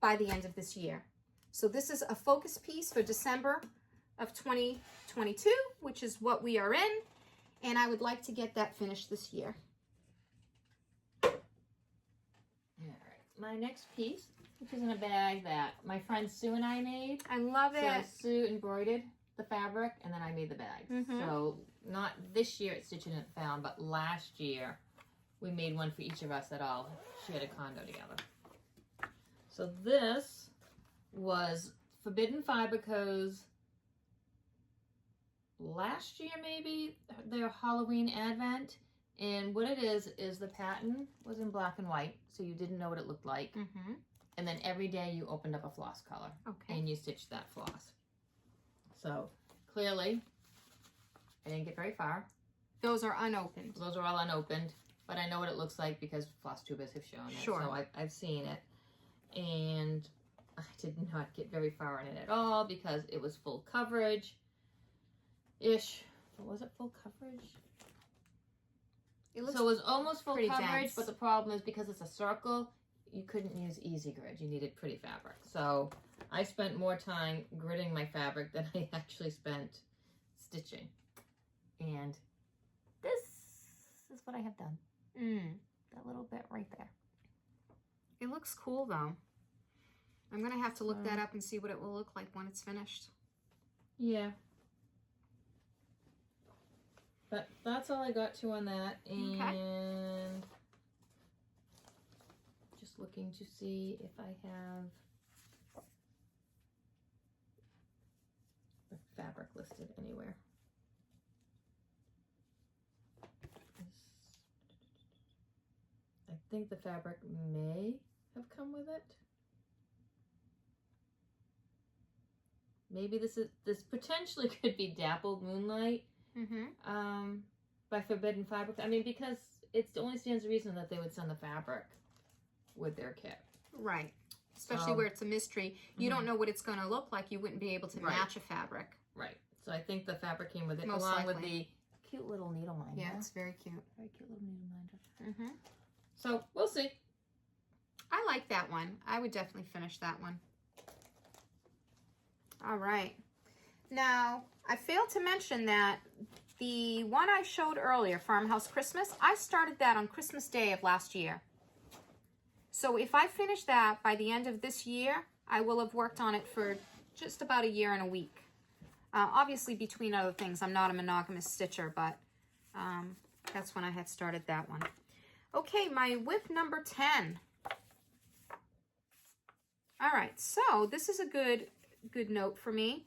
by the end of this year. So this is a focus piece for December of 2022, which is what we are in, and I would like to get that finished this year. All right, my next piece, which is in a bag that my friend Sue and I made. I love it. So Sue embroidered the fabric, and then I made the bags. So not this year at Stitching It Found, but last year we made one for each of us that all shared a condo together. So this was Forbidden Fiber Co's last year, maybe, their Halloween advent. And what it is the pattern was in black and white, so you didn't know what it looked like. And then every day you opened up a floss color. Okay. And you stitched that floss. So clearly, I didn't get very far. Those are unopened. Those are all unopened, but I know what it looks like because Flosstubers have shown it. Sure. So I've seen it. And I did not get very far in it at all because it was full coverage-ish. Was it full coverage? It looks so it was almost full coverage, dense. but the problem is because it's a circle, you couldn't use easy grid. You needed pretty fabric. So I spent more time gridding my fabric than I actually spent stitching. And this is what I have done. That little bit right there. It looks cool though. I'm gonna have to look that up and see what it will look like when it's finished. Yeah. But that's all I got to on that. And just looking to see if I have the fabric listed anywhere. I think the fabric may have come with it. Maybe this potentially could be Dappled Moonlight by Forbidden Fabric. I mean, because it only stands to reason that they would send the fabric with their kit. Right. Especially where it's a mystery. You don't know what it's going to look like. You wouldn't be able to match a fabric. Right. So I think the fabric came with it, Most along likely. with the cute little needle minder. Yeah, it's very cute. Very cute little needle minder. So we'll see. I like that one. I would definitely finish that one. All right. Now, I failed to mention that the one I showed earlier, Farmhouse Christmas, I started that on Christmas Day of last year. So if I finish that by the end of this year, I will have worked on it for just about a year and a week. Obviously, between other things, I'm not a monogamous stitcher, but that's when I had started that one. Okay, my WIP number 10. All right, so this is a good note for me.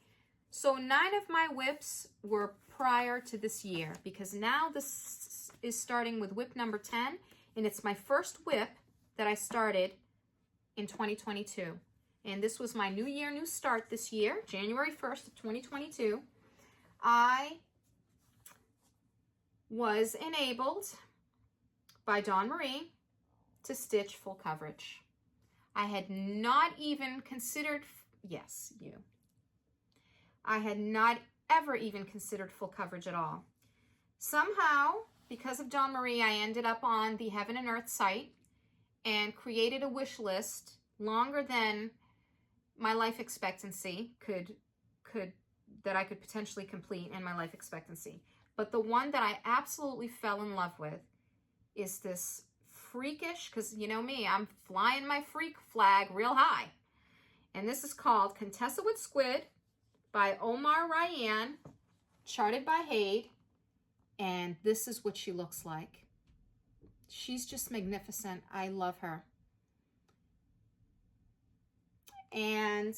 So 9 of my WIPs were prior to this year, because now this is starting with WIP number 10, and it's my first WIP that I started in 2022. And this was my new year, new start this year, January 1st of 2022. I was enabled by Dawn Marie to stitch full coverage. I had not even considered, yes, you. I had not ever even considered full coverage at all. Somehow, because of Dawn Marie, I ended up on the Heaven and Earth site and created a wish list longer than my life expectancy that I could potentially complete in my life expectancy. But the one that I absolutely fell in love with is this freakish, because you know me, I'm flying my freak flag real high. And this is called Contessa with Squid by Omar Ryan, charted by Haid. And this is what she looks like. She's just magnificent. I love her. And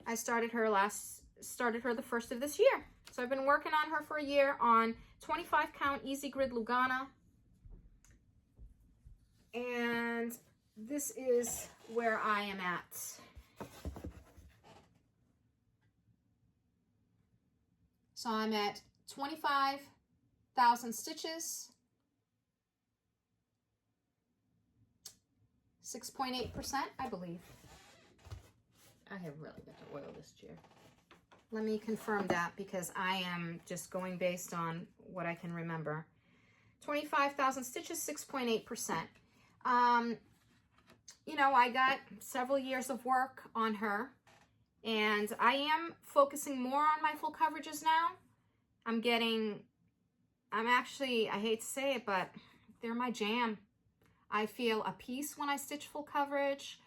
I started her the first of this year. So I've been working on her for a year on 25 count Easy Grid Lugana. And this is where I am at. So I'm at 25,000 stitches, 6.8%, I believe. I have really got to oil this chair. Let me confirm that because I am just going based on what I can remember. 25,000 stitches, 6.8%. You know, I got several years of work on her, and I am focusing more on my full coverages now. I'm actually, I hate to say it, but they're my jam. I feel a peace when I stitch full coverage.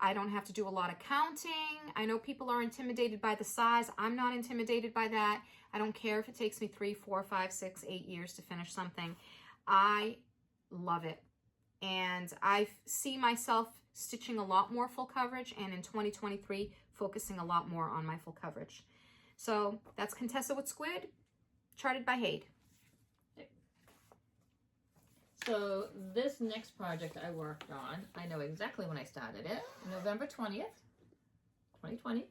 I don't have to do a lot of counting. I know people are intimidated by the size. I'm not intimidated by that. I don't care if it takes me 3, 4, 5, 6, 8 years to finish something. I love it. And I see myself stitching a lot more full coverage, and in 2023, focusing a lot more on my full coverage. So that's Contessa with Squid, charted by Haid. So this next project I worked on, I know exactly when I started it, November 20th, 2020,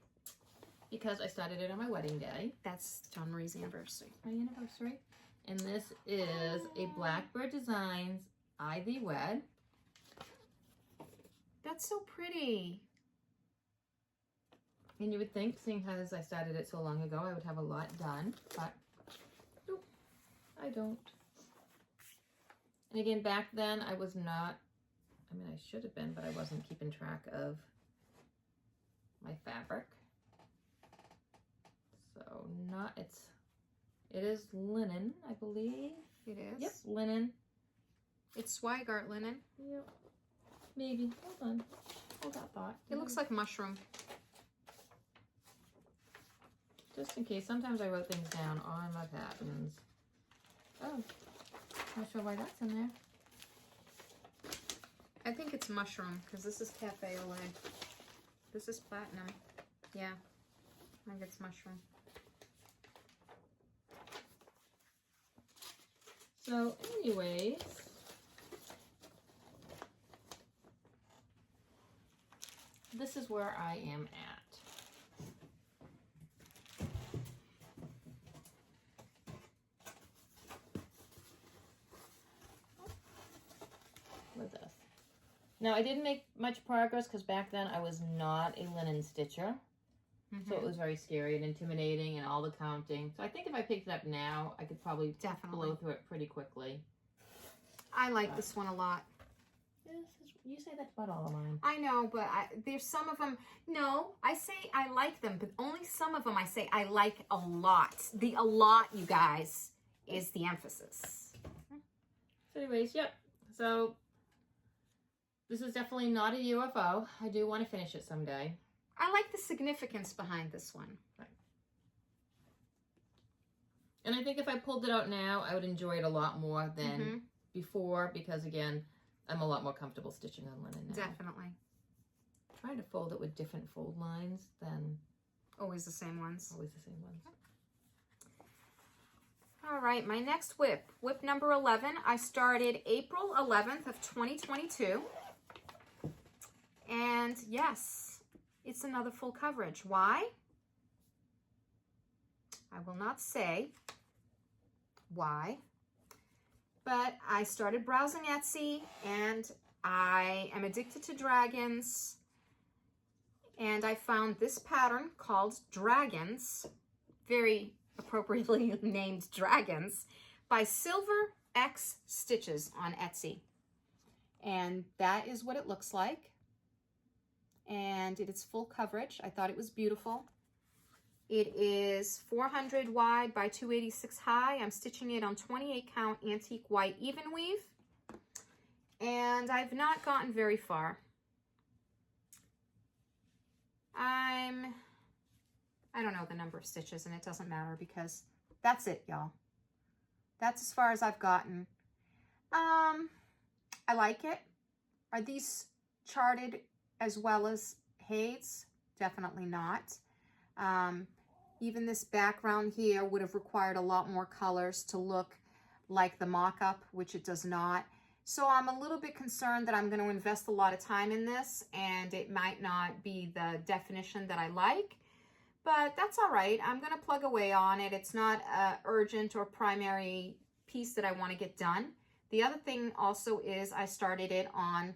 because I started it on my wedding day. That's Dawn Marie's anniversary. My anniversary. And this is a Blackbird Designs Ivy Wed. That's so pretty. And you would think, seeing as I started it so long ago, I would have a lot done, but nope, I don't. And again, back then I was not, I mean, I should have been, but I wasn't keeping track of my fabric. So it is linen, I believe. It is? Yep, linen. It's Swigart linen. Yep. Maybe. Hold on. Hold that thought. It looks like mushroom. Just in case. Sometimes I wrote things down on my patterns. Oh. Not sure why that's in there. I think it's mushroom because this is Cafe au lait. This is platinum. Yeah. I think it's mushroom. So anyways, this is where I am at. With this. Now I didn't make much progress because back then I was not a linen stitcher. So it was very scary and intimidating and all the counting. So I think if I picked it up now, I could probably blow through it pretty quickly. I like this one a lot. You say that's about all of mine. I know, but there's some of them. No, I say I like them, but only some of them I say I like a lot. The a lot, you guys, is the emphasis. So anyways, yep. So this is definitely not a UFO. I do want to finish it someday. I like the significance behind this one. Right. And I think if I pulled it out now, I would enjoy it a lot more than before because, again, I'm a lot more comfortable stitching on linen now. Definitely. Trying to fold it with different fold lines than... Always the same ones. Always the same ones. All right, my next WIP. WIP number 11. I started April 11th of 2022. And yes... it's another full coverage. Why? I will not say why, but I started browsing Etsy and I am addicted to dragons and I found this pattern called Dragons, very appropriately named Dragons, by Silver X Stitches on Etsy. And that is what it looks like. And it is full coverage. I thought it was beautiful. It is 400 wide by 286 high. I'm stitching it on 28 count antique white even weave. And I've not gotten very far. I don't know the number of stitches and it doesn't matter because that's it, y'all. That's as far as I've gotten. I like it. Are these charted as well as Hayes? Definitely not. Even this background here would have required a lot more colors to look like the mock-up, which it does not. So I'm a little bit concerned that I'm going to invest a lot of time in this and it might not be the definition that I like, but that's all right. I'm going to plug away on it. It's not an urgent or primary piece that I want to get done. The other thing also is I started it on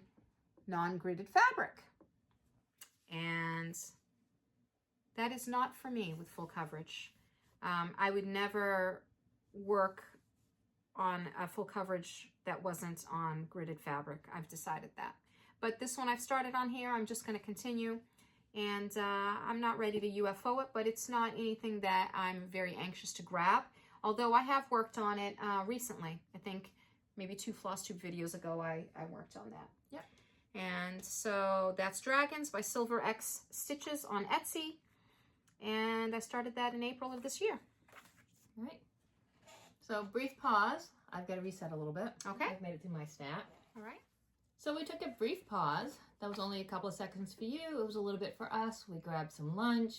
non-gridded fabric. And that is not for me with full coverage. I would never work on a full coverage that wasn't on gridded fabric. I've decided that. But this one I've started on here. I'm just going to continue. And I'm not ready to UFO it, but it's not anything that I'm very anxious to grab. Although I have worked on it recently. I think maybe 2 Flosstube videos ago I worked on that. Yep. And so that's Dragons by Silver X Stitches on Etsy. And I started that in April of this year. All right. So brief pause. I've got to reset a little bit. Okay. I've made it through my stack. All right. So we took a brief pause. That was only a couple of seconds for you. It was a little bit for us. We grabbed some lunch.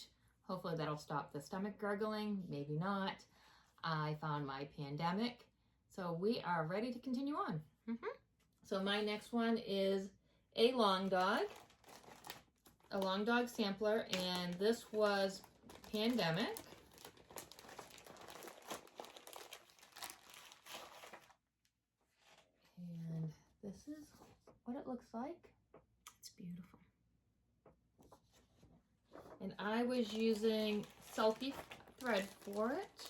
Hopefully that'll stop the stomach gurgling. Maybe not. I found my pandemic. So we are ready to continue on. So my next one is a long dog sampler, and this was pandemic. And this is what it looks like. It's beautiful. And I was using Sulky thread for it,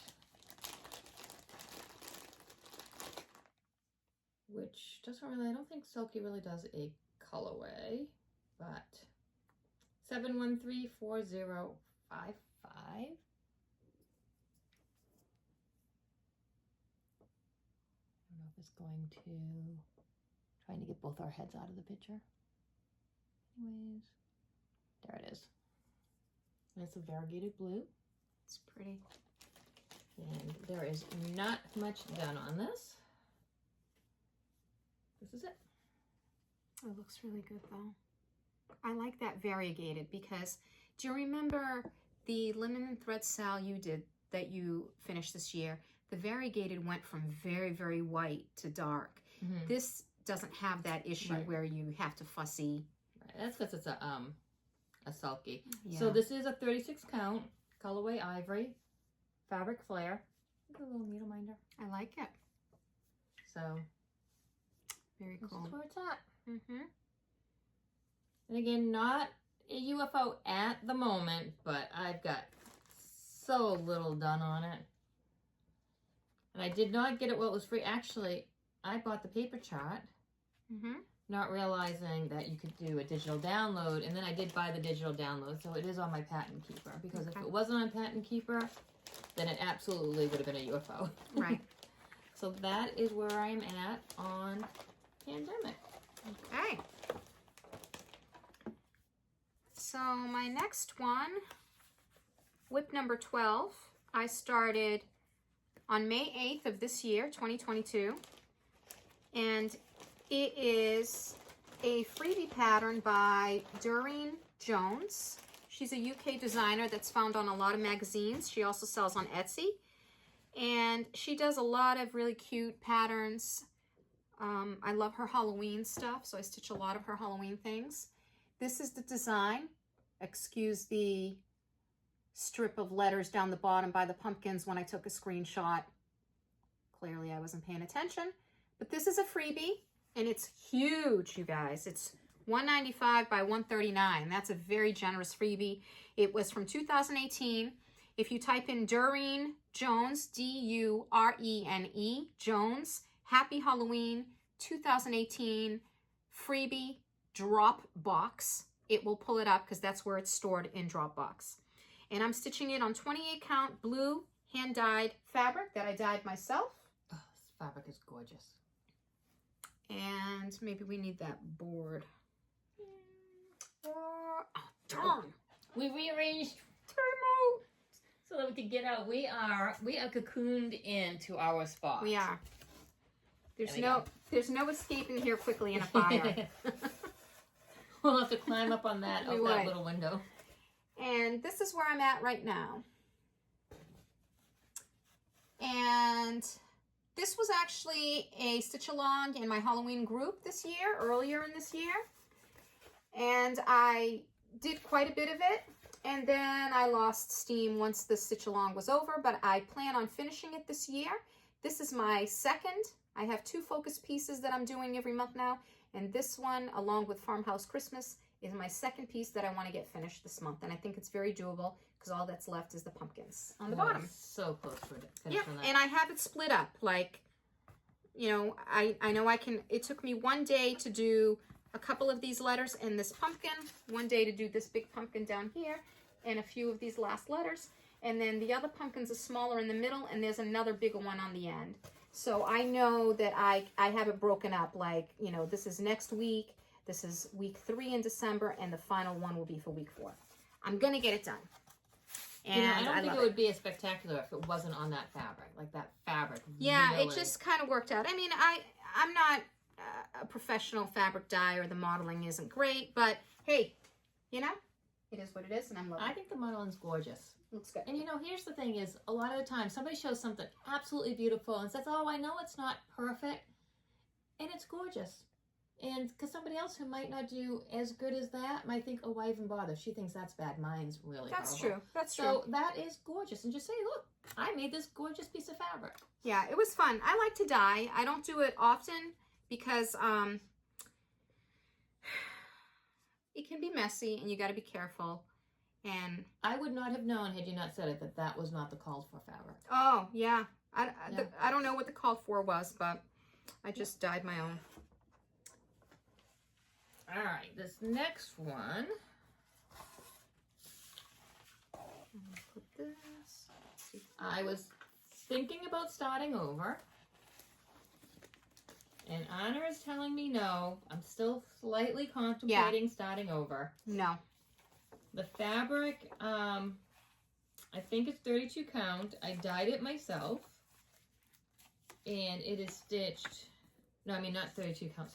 which doesn't really, I don't think Sulky really does a colorway, but 7134055. I don't know if it's going to, trying to get both our heads out of the picture. Anyways, there it is. And it's a variegated blue. It's pretty. And there is not much done on this. This is it. It looks really good though. I like that variegated because do you remember the linen and thread sale you did that you finished this year? The variegated went from very, very white to dark. Mm-hmm. This doesn't have that issue where you have to fussy. Right. That's because it's a sulky. Yeah. So this is a 36 count, colorway ivory, fabric flare. Look at the little needle minder. I like it. So Very this cool. is where it's at. Mm-hmm. And again, not a UFO at the moment, but I've got so little done on it. And I did not get it while it was free. Actually, I bought the paper chart, not realizing that you could do a digital download. And then I did buy the digital download, so it is on my patent keeper. Because if it wasn't on patent keeper, then it absolutely would have been a UFO. Right. So that is where I'm at on Pandemic. Okay. So my next one, WIP number 12, I started on May 8th of this year, 2022. And it is a freebie pattern by Doreen Jones. She's a UK designer that's found on a lot of magazines. She also sells on Etsy. And she does a lot of really cute patterns. I love her Halloween stuff, so I stitch a lot of her Halloween things. This is the design. Excuse the strip of letters down the bottom by the pumpkins when I took a screenshot. Clearly I wasn't paying attention. But this is a freebie, and it's huge, you guys. It's $195 by $139. That's a very generous freebie. It was from 2018. If you type in Doreen Jones, D-U-R-E-N-E, Jones, Happy Halloween 2018 freebie drop box, it will pull it up because that's where it's stored in Dropbox. And I'm stitching it on 28 count blue hand-dyed fabric that I dyed myself. Oh, this fabric is gorgeous. And maybe we need that board. Oh, darn. We rearranged so that we could get out. We are cocooned into our spot. We are. There's no escaping here quickly in a fire. We'll have to climb up on that that little window. And this is where I'm at right now. And this was actually a stitch along in my Halloween group this year, earlier in this year. And I did quite a bit of it. And then I lost steam once the stitch along was over, but I plan on finishing it this year. This is my second. I have 2 focus pieces that I'm doing every month now. And this one, along with Farmhouse Christmas, is my second piece that I want to get finished this month. And I think it's very doable because all that's left is the pumpkins on the bottom. So close to finishing that. And I have it split up. Like, you know, I know I can, it took me one day to do a couple of these letters and this pumpkin, one day to do this big pumpkin down here, and a few of these last letters. And then the other pumpkins are smaller in the middle, and there's another bigger one on the end. So I know that I have it broken up, like, you know, this is next week, this is week 3 in December, and the final one will be for week 4. I'm going to get it done. And I don't think it would be as spectacular if it wasn't on that fabric, like that fabric. Yeah, really. it just kind of worked out. I mean, I'm not a professional fabric dyer. The modeling isn't great, but hey, you know, it is what it is, and I'm loving it. I think the modeling's gorgeous. Looks good. And you know, here's the thing is, a lot of the time, somebody shows something absolutely beautiful and says, oh, I know it's not perfect, and it's gorgeous. And because somebody else who might not do as good as that might think, oh, why even bother? She thinks that's bad. Mine's really That's horrible. true. That's true. So that is gorgeous. And just say, look, I made this gorgeous piece of fabric. Yeah, it was fun. I like to dye. I don't do it often because it can be messy and you got to be careful. And I would not have known had you not said it that was not the called for fabric. Oh, yeah. I don't know what the call for was, but I just dyed my own. All right, this next one Put this. I was thinking about starting over. And Anna is telling me no. I'm still slightly contemplating starting over. No. The fabric, I think it's 32 count. I dyed it myself. And it is stitched, no, I mean not 32 count,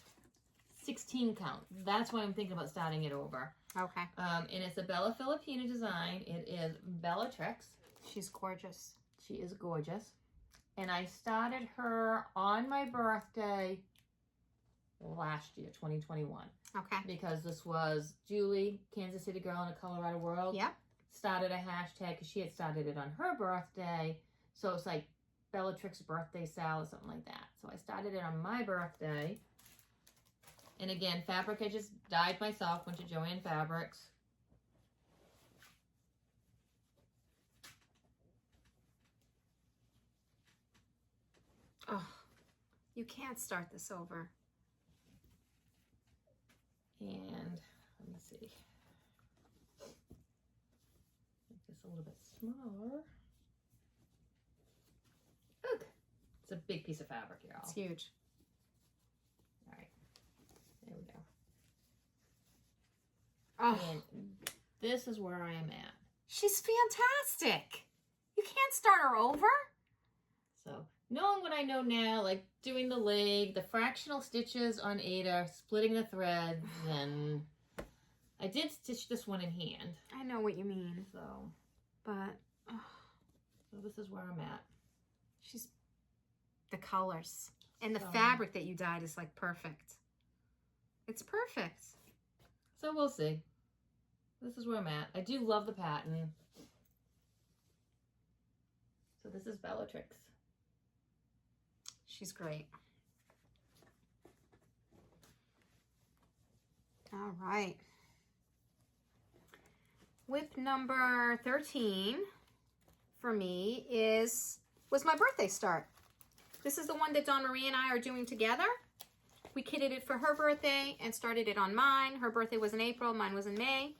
16 count. That's why I'm thinking about starting it over. Okay. And it's a Bella Filipina design. It is Bellatrix. She's gorgeous. She is gorgeous. And I started her on my birthday last year, 2021. Okay. Because this was Julie, Kansas City girl in a Colorado world. Yep. Started a hashtag because she had started it on her birthday. So it's like Bellatrix birthday sale or something like that. So I started it on my birthday. And again, fabric I just dyed myself, went to Joanne Fabrics. Oh, you can't start this over. And let me see. Make this a little bit smaller. Look, it's a big piece of fabric, y'all. It's huge. All right, there we go. Oh, And this is where I am at. she's fantastic. You can't start her over. So knowing what I know now, like doing the leg, the fractional stitches on Ada, splitting the threads, and I did stitch this one in hand. I know what you mean, So, but so this is where I'm at. she's the colors and the So- fabric that you dyed is like perfect. It's perfect. So we'll see. This is where I'm at. I do love the pattern. So this is Bellatrix. She's great. All right. WIP number 13 for me was my birthday start. This is the one that Dawn Marie and I are doing together. We kitted it for her birthday and started it on mine. Her birthday was in April, mine was in May.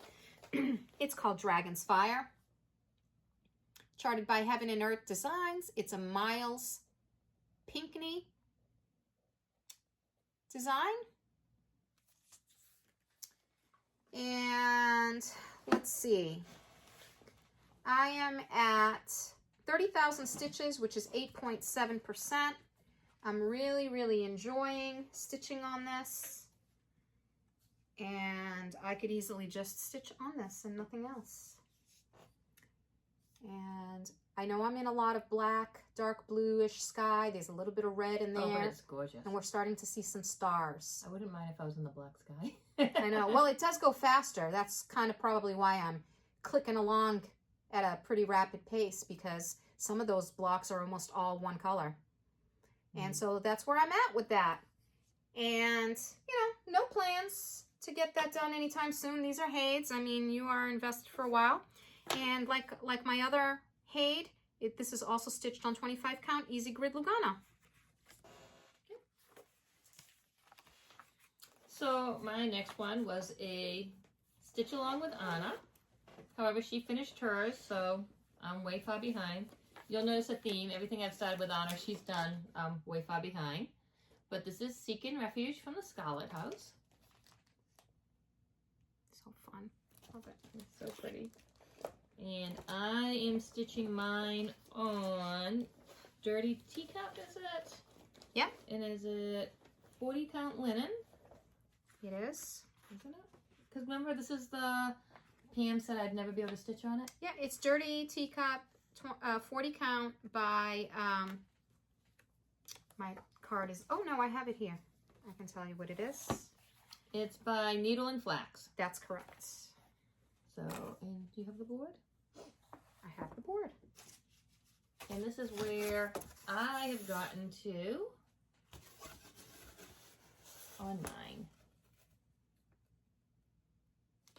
It's called Dragon's Fire. Charted by Heaven and Earth Designs. It's a Miles Pinkney design. And let's see. I am at 30,000 stitches, which is 8.7%. I'm really, really enjoying stitching on this. And I could easily just stitch on this and nothing else. And I know I'm in a lot of black, dark bluish sky. There's a little bit of red in there. Oh, but it's gorgeous. And we're starting to see some stars. I wouldn't mind if I was in the black sky. I know. Well, it does go faster. That's kind of probably why I'm clicking along at a pretty rapid pace, because some of those blocks are almost all one color. And so that's where I'm at with that. And, you know, no plans to get that done anytime soon. These are Hades. I mean, you are invested for a while. And like my other Hade, this is also stitched on 25 count Easy Grid Lugano. So my next one was a stitch along with Anna. However, she finished hers, so I'm way far behind. You'll notice a theme. Everything I've started with Anna, she's done way far behind. But this is Seeking Refuge from the Scarlet House. So fun. Love it. It's so pretty. And I am stitching mine on Dirty Teacup, is it? Yeah. And is it 40 count linen? It is. Isn't it? Because remember, this is the Pam said I'd never be able to stitch on it. Yeah, it's Dirty Teacup, 40 count by, my card is, oh no, I have it here. I can tell you what it is. It's by Needle and Flax. That's correct. So, and do you have the board? I have the board. And this is where I have gotten to on mine.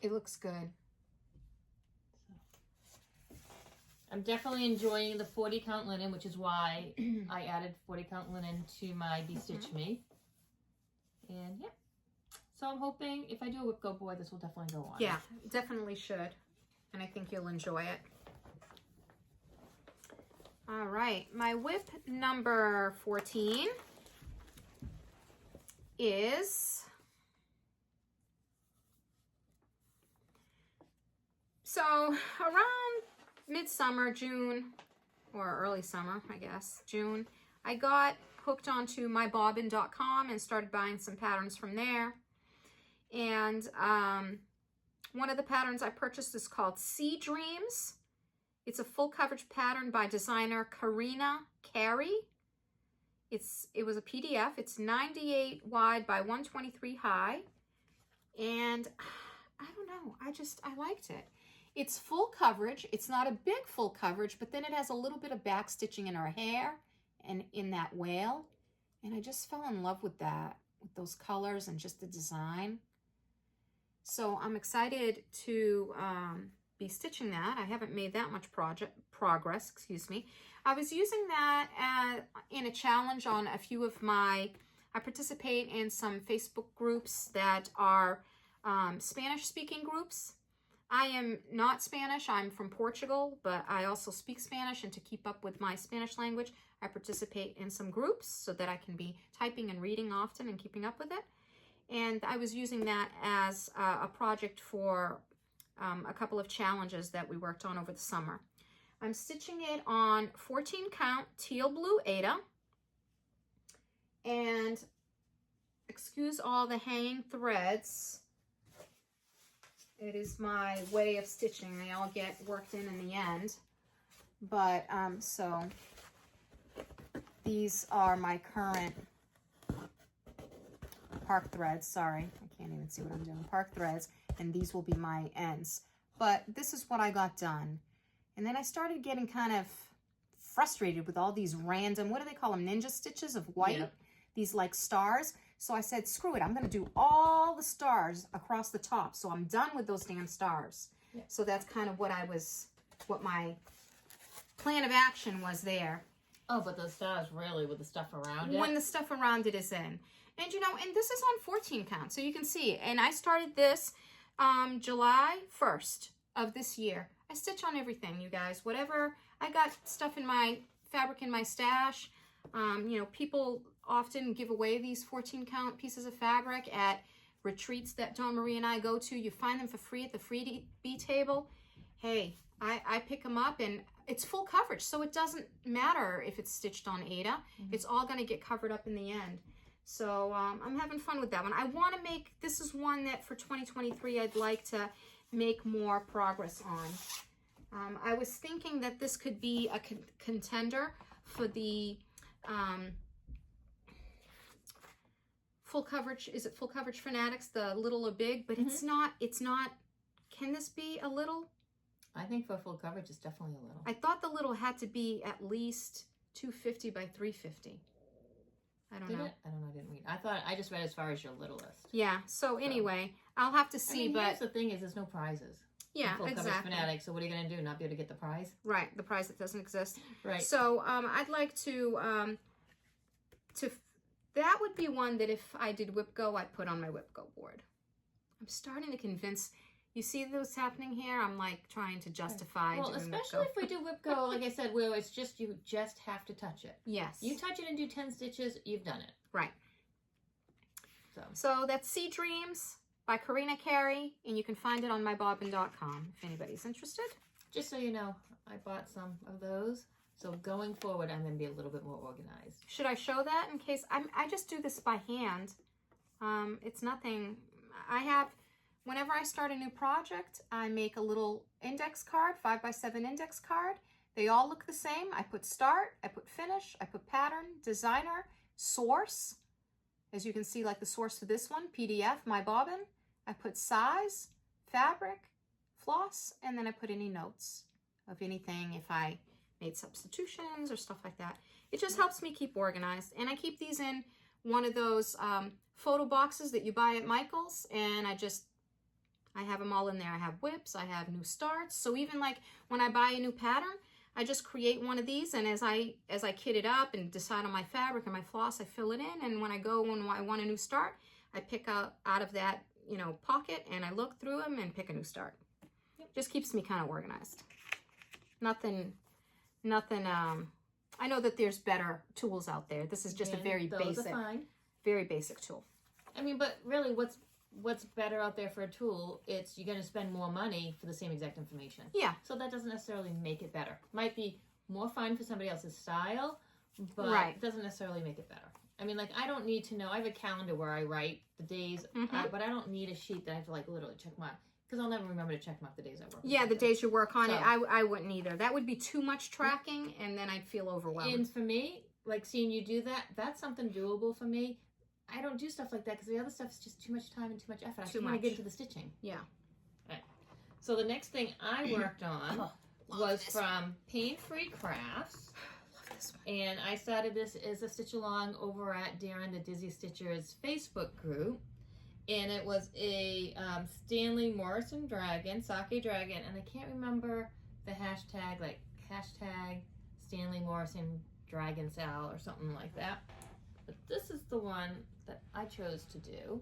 It looks good. I'm definitely enjoying the 40 count linen, which is why I added 40 count linen to my De-Stitch Me. And yeah. So I'm hoping if I do a WIP Go Boy, this will definitely go on. Yeah, definitely should. And I think you'll enjoy it. All right, my WIP number 14 is, so around midsummer, June, or early summer, I guess, June, I got hooked onto mybobbin.com and started buying some patterns from there. And one of the patterns I purchased is called Sea Dreams. It's a full coverage pattern by designer Karina Carey. It was a PDF. It's 98 wide by 123 high. And I don't know, I liked it. It's full coverage. It's not a big full coverage, but then it has a little bit of back stitching in her hair and in that wale. And I just fell in love with that, with those colors and just the design. So I'm excited to be stitching that. I haven't made that much progress, excuse me. I was using that in a challenge on a few of I participate in some Facebook groups that are Spanish speaking groups. I am not Spanish, I'm from Portugal, but I also speak Spanish, and to keep up with my Spanish language, I participate in some groups so that I can be typing and reading often and keeping up with it. And I was using that as a project for a couple of challenges that we worked on over the summer. I'm stitching it on 14 count teal blue Aida. And excuse all the hanging threads. It is my way of stitching. They all get worked in the end. But, so these are my current park threads. Sorry, I can't even see what I'm doing. Park threads, and these will be my ends. But this is what I got done. And then I started getting kind of frustrated with all these random, what do they call them, ninja stitches of white? Yep. These like stars. So I said, screw it, I'm going to do all the stars across the top. So I'm done with those damn stars. Yep. So that's kind of what my plan of action was there. Oh, but the stars really with the stuff around it? When the stuff around it is in. And you know, and this is on 14 count, so you can see. And I started this July 1st of this year. I stitch on everything, you guys. Whatever, I got stuff in my fabric in my stash. You know, people often give away these 14 count pieces of fabric at retreats that Dawn Marie and I go to. You find them for free at the freebie table. Hey, I pick them up, and it's full coverage, so it doesn't matter if it's stitched on Aida. Mm-hmm. It's all going to get covered up in the end. So I'm having fun with that one. I want to make, this is one that for 2023 I'd like to make more progress on. I was thinking that this could be a contender for the full coverage, is it full coverage fanatics, the little or big? But it's not, can this be a little? I think for full coverage it's definitely a little. I thought the little had to be at least 250 by 350. I don't know. I don't know, I didn't read. I just read as far as your littlest. Yeah, so anyway, I'll have to see, but here's the thing is there's no prizes. Yeah, full exactly. Coverage fanatic, so what are you going to do, not be able to get the prize? Right, the prize that doesn't exist. Right. So I'd like to that would be one that if I did WIP Go, I'd put on my WIP Go board. I'm starting to convince. You see what's happening here? I'm like trying to justify well, doing especially if we do WIP Go, like I said, where it's just, you just have to touch it. Yes. You touch it and do 10 stitches, you've done it. Right. So that's Sea Dreams by Karina Carey, and you can find it on mybobbin.com if anybody's interested. Just so you know, I bought some of those. So going forward, I'm going to be a little bit more organized. Should I show that in case? I just do this by hand. It's nothing. Whenever I start a new project, I make a little index card, 5x7 index card. They all look the same. I put start, I put finish, I put pattern, designer, source. As you can see, like the source for this one, PDF, my bobbin. I put size, fabric, floss, and then I put any notes of anything if I made substitutions or stuff like that. It just helps me keep organized. And I keep these in one of those photo boxes that you buy at Michael's, and I have them all in there. I have WIPs, I have new starts. So even like when I buy a new pattern, I just create one of these, and as I kit it up and decide on my fabric and my floss, I fill it in, and when I want a new start, I pick out of that, you know, pocket, and I look through them and pick a new start. Yep. Just keeps me kind of organized. Nothing I know that there's better tools out there. This is just a very basic tool. I mean, but really, what's better out there for a tool? It's you're going to spend more money for the same exact information. Yeah. So that doesn't necessarily make it better. Might be more fun for somebody else's style, but it doesn't necessarily make it better. I mean, like, I don't need to know. I have a calendar where I write the days, but I don't need a sheet that I have to, like, literally check mark. Because I'll never remember to check mark the days I work. Yeah, the days you work on it. I wouldn't either. That would be too much tracking, and then I'd feel overwhelmed. And for me, like, seeing you do that, that's something doable for me. I don't do stuff like that because the other stuff is just too much time and too much effort. I just want to get into the stitching. Yeah. Right. So the next thing I worked on was from Pain Free Crafts. And I started this as a stitch along over at Darren the Dizzy Stitcher's Facebook group. And it was a Stanley Morrison dragon, sake dragon. And I can't remember the hashtag, like hashtag Stanley Morrison Dragon Sal or something like that. But this is the one that I chose to do.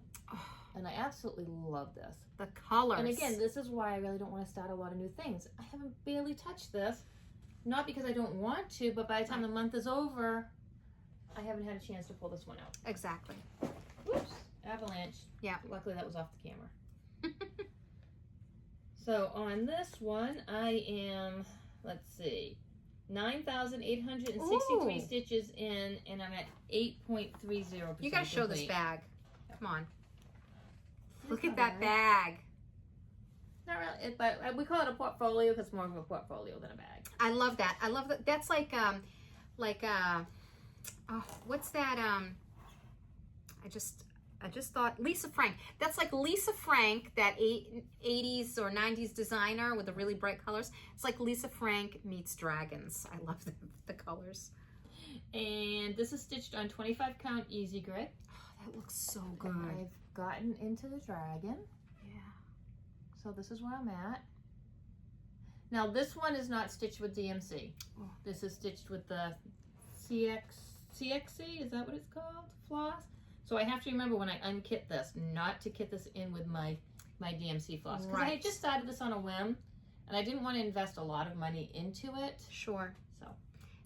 And I absolutely love this. The colors. And again, this is why I really don't want to start a lot of new things. I haven't barely touched this. Not because I don't want to, but by the time the month is over, I haven't had a chance to pull this one out. Exactly. Whoops. Avalanche. Yeah. Luckily that was off the camera. So on this one, I am, let's see, 9,863 stitches in, and I'm at 8.30%. You gotta show this bag. Come on. Look at that bag. Not really, but we call it a portfolio because it's more of a portfolio than a bag. I love that. I love that. That's like what's that? I just thought Lisa Frank. That's like Lisa Frank, that 80s or 90s designer with the really bright colors. It's like Lisa Frank meets dragons. I love the colors. And this is stitched on 25 count easy grid. Oh, that looks so good. And I've gotten into the dragon. So this is where I'm at. Now this one is not stitched with DMC. Oh. This is stitched with the CXC, is that what it's called? Floss. So I have to remember when I unkit this, not to kit this in with my DMC floss. Because I had just started this on a whim, and I didn't want to invest a lot of money into it. Sure. So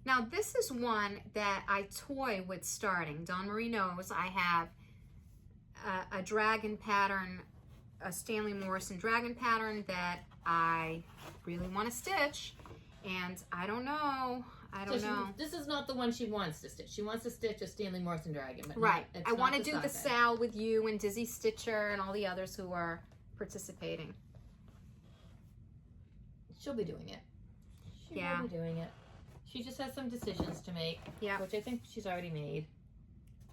now this is one that I toy with starting. Dawn Marie knows I have a dragon pattern, a Stanley Morrison dragon pattern that I really want to stitch, and I don't know. This is not the one she wants to stitch. She wants to stitch a Stanley Morrison dragon, but I want to do the Sal with you and Dizzy Stitcher and all the others who are participating. She'll be doing it. She will be doing it. She just has some decisions to make, which I think she's already made.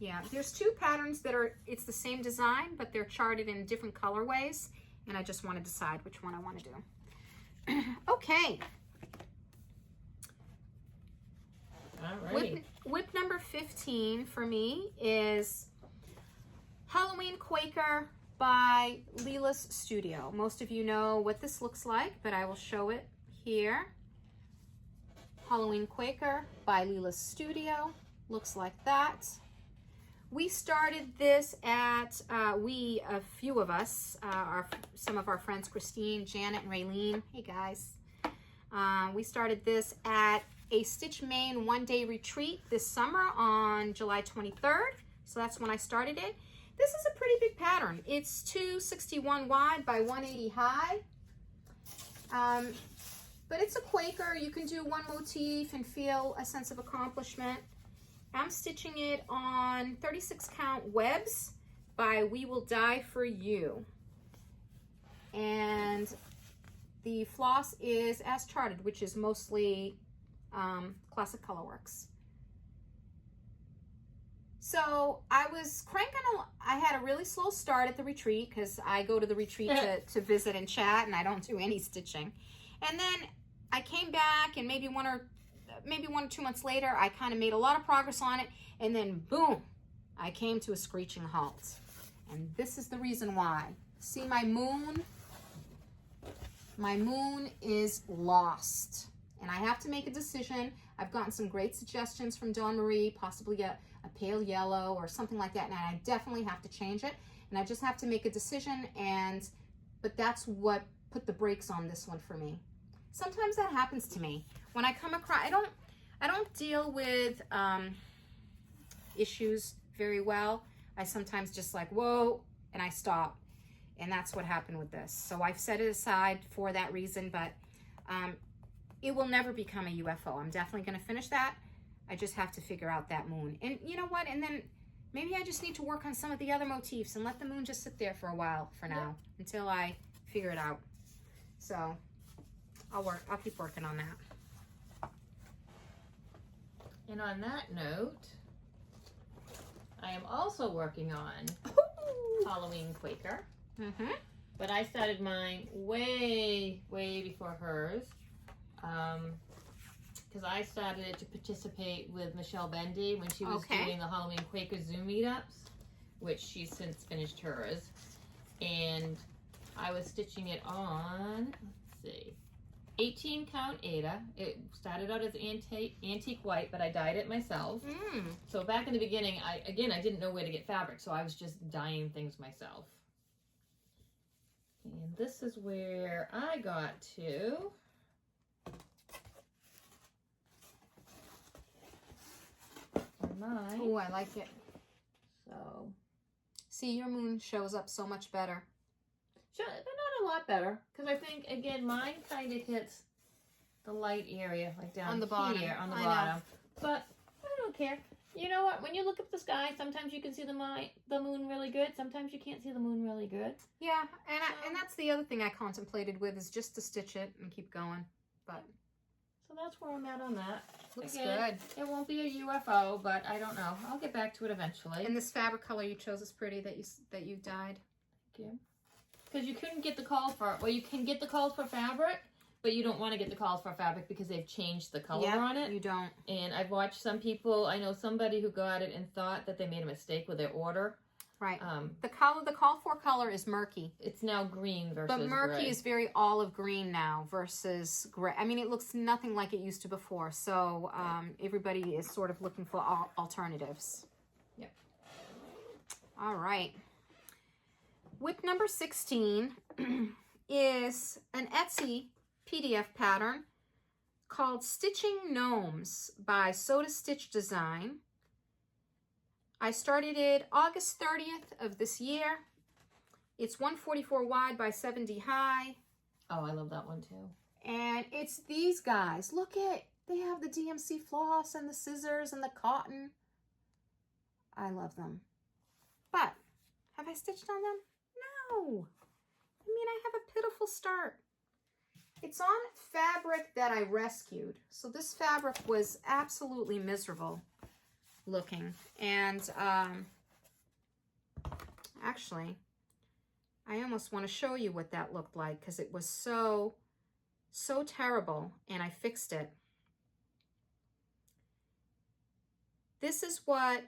Yeah, there's two patterns that it's the same design, but they're charted in different colorways, and I just want to decide which one I want to do. Okay. All right. WIP number 15 for me is Halloween Quaker by Leela's Studio. Most of you know what this looks like, but I will show it here. Halloween Quaker by Leela's Studio. Looks like that. We started this at, a few of us, some of our friends, Christine, Janet, and Raylene. Hey guys. We started this at a Stitch Maine one-day retreat this summer on July 23rd. So that's when I started it. This is a pretty big pattern. It's 261 wide by 180 high. But it's a Quaker. You can do one motif and feel a sense of accomplishment. I'm stitching it on 36 count webs by We Will Die For You. And the floss is as charted, which is mostly Classic Colorworks. So I was cranking I had a really slow start at the retreat because I go to the retreat to visit and chat, and I don't do any stitching. And then I came back, and maybe one or 2 months later, I kind of made a lot of progress on it, and then boom, I came to a screeching halt. And this is the reason why. See my moon? My moon is lost, and I have to make a decision. I've gotten some great suggestions from Dawn Marie, possibly a pale yellow or something like that, and I definitely have to change it, and I just have to make a decision. But that's what put the brakes on this one for me. Sometimes that happens to me when I come across. I I don't deal with issues very well. I sometimes just like, whoa, and I stop. And that's what happened with this. So I've set it aside for that reason, but it will never become a UFO. I'm definitely going to finish that. I just have to figure out that moon. And you know what? And then maybe I just need to work on some of the other motifs and let the moon just sit there for a while for now until I figure it out. So I'll keep working on that. And on that note, I am also working on Halloween Quaker. But I started mine way before hers. Because I started to participate with Michelle Bendy when she was doing the Halloween Quaker Zoom meetups, which she's since finished hers. And I was stitching it on, let's see, 18 count Aida. It started out as antique white, but I dyed it myself. So back in the beginning, I didn't know where to get fabric, so I was just dyeing things myself. And this is where I got to. Oh, I like it. So, see, your moon shows up so much better. But not a lot better, because I think, again, mine kind of hits the light area, like down on the bottom. Here, on the bottom. But I don't care. You know what? When you look up the sky, sometimes you can see the moon really good. Sometimes you can't see the moon really good. Yeah, and that's the other thing I contemplated with, is just to stitch it and keep going. But so that's where I'm at on that. Looks Again, good. It won't be a UFO, but I don't know. I'll get back to it eventually. And this fabric color you chose is pretty that you dyed. Thank you. Because you couldn't get the call for, well, you can get the calls for fabric, but you don't want to get the calls for fabric because they've changed the color on it. You don't. And I've watched some people, I know somebody who got it and thought that they made a mistake with their order. Right. The call for color is murky. It's now green versus But murky gray. is very olive green now versus gray. I mean, it looks nothing like it used to before. So everybody is sort of looking for alternatives. Yep. All right. WIP number 16 is an Etsy PDF pattern called Stitching Gnomes by Soda Stitch Design. I started it August 30th of this year. It's 144 wide by 70 high. Oh, I love that one too. And it's these guys. Look at, they have the DMC floss and the scissors and the cotton. I love them. But have I stitched on them? No. I mean, I have a pitiful start. It's on fabric that I rescued. So this fabric was absolutely miserable looking. And actually, I almost want to show you what that looked like because it was so terrible, and I fixed it. This is what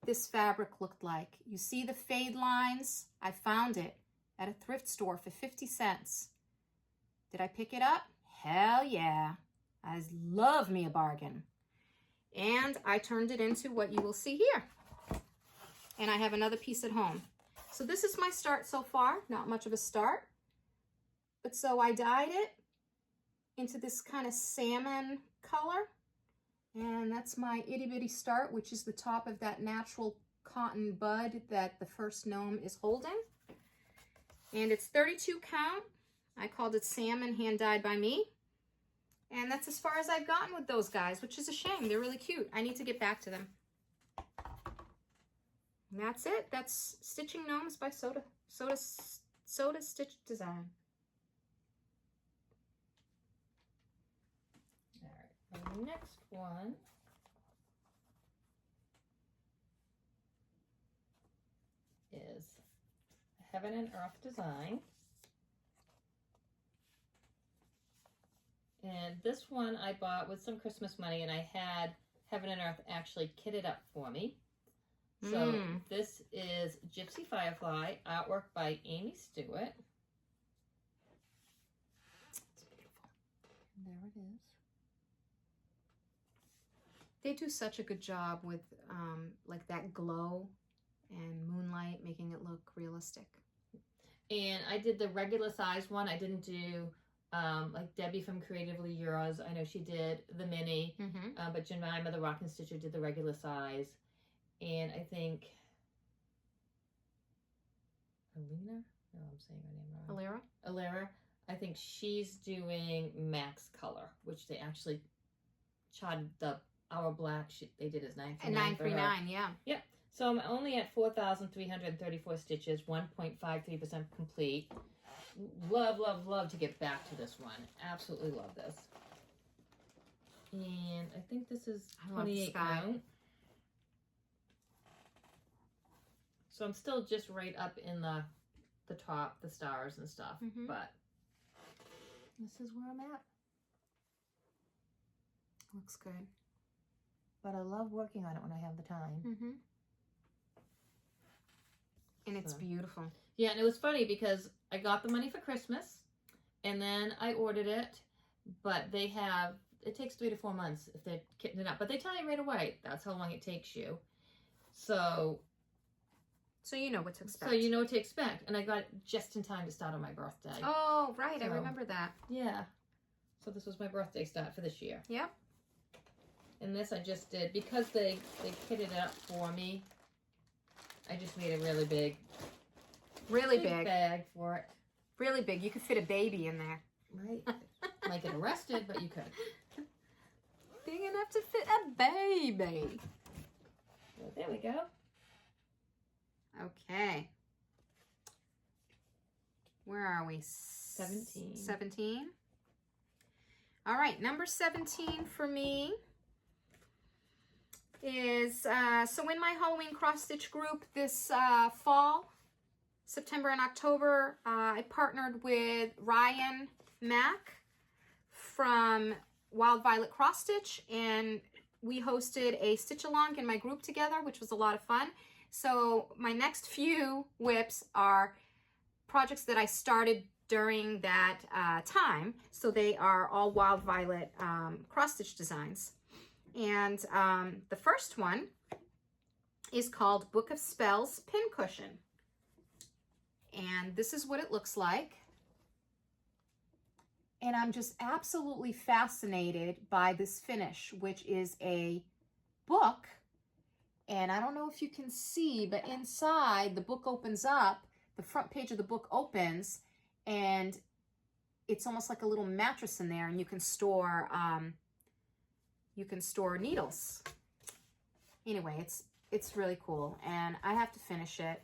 this fabric looked like. You see the fade lines? I found it at a thrift store for 50 cents. Did I pick it up? Hell yeah. I love me a bargain. And I turned it into what you will see here. And I have another piece at home. So this is my start so far. Not much of a start. But so I dyed it into this kind of salmon color. And that's my itty bitty start, which is the top of that natural cotton bud that the first gnome is holding. And it's 32 count. I called it salmon, hand dyed by me. And that's as far as I've gotten with those guys, which is a shame. They're really cute. I need to get back to them. And that's it. That's Stitching Gnomes by Soda Stitch Design. All right. The next one is Heaven and Earth Design. And this one I bought with some Christmas money, and I had Heaven and Earth actually kitted up for me. So this is Gypsy Firefly, artwork by Amy Stewart. It's beautiful. And there it is. They do such a good job with like that glow and moonlight, making it look realistic. And I did the regular size one. I didn't do like Debbie from Creatively Yours. I know she did the mini, but Jemima, the Rockin' Stitcher, did the regular size. And I think Alina? No, I'm saying her name wrong. Alera. I think she's doing Max Color, which they actually charted the Our Black. They did as $9.39. $9.39, yeah. Yep. So I'm only at 4,334 stitches, 1.53% complete. Love, love, love to get back to this one. Absolutely love this. And I think this is 28 count. So I'm still just right up in the top, the stars and stuff. But this is where I'm at. Looks good. But I love working on it when I have the time. And it's beautiful. Yeah, and it was funny because I got the money for Christmas, and then I ordered it, but it takes 3 to 4 months if they're kitting it up. But they tell you right away, that's how long it takes you. So you know what to expect. So you know what to expect. And I got it just in time to start on my birthday. Oh, right. I remember that. Yeah. So this was my birthday start for this year. Yep. And this I just did, because they kitted it up for me, I just made a really big bag for it. Really big. You could fit a baby in there. Right. Might get arrested, but you could. Big enough to fit a baby. So there we go. Okay. Where are we? 17. 17. All right. Number 17 for me is, so in my Halloween cross-stitch group this fall, September and October, I partnered with Ryan Mack from Wild Violet Cross Stitch, and we hosted a stitch along in my group together, which was a lot of fun. So my next few WIPs are projects that I started during that time. So they are all Wild Violet cross stitch designs. And the first one is called Book of Spells Pincushion. And this is what it looks like. And I'm just absolutely fascinated by this finish, which is a book. And I don't know if you can see, but inside the book opens up, the front page of the book opens, and it's almost like a little mattress in there, and you can store needles. Anyway, it's really cool, and I have to finish it.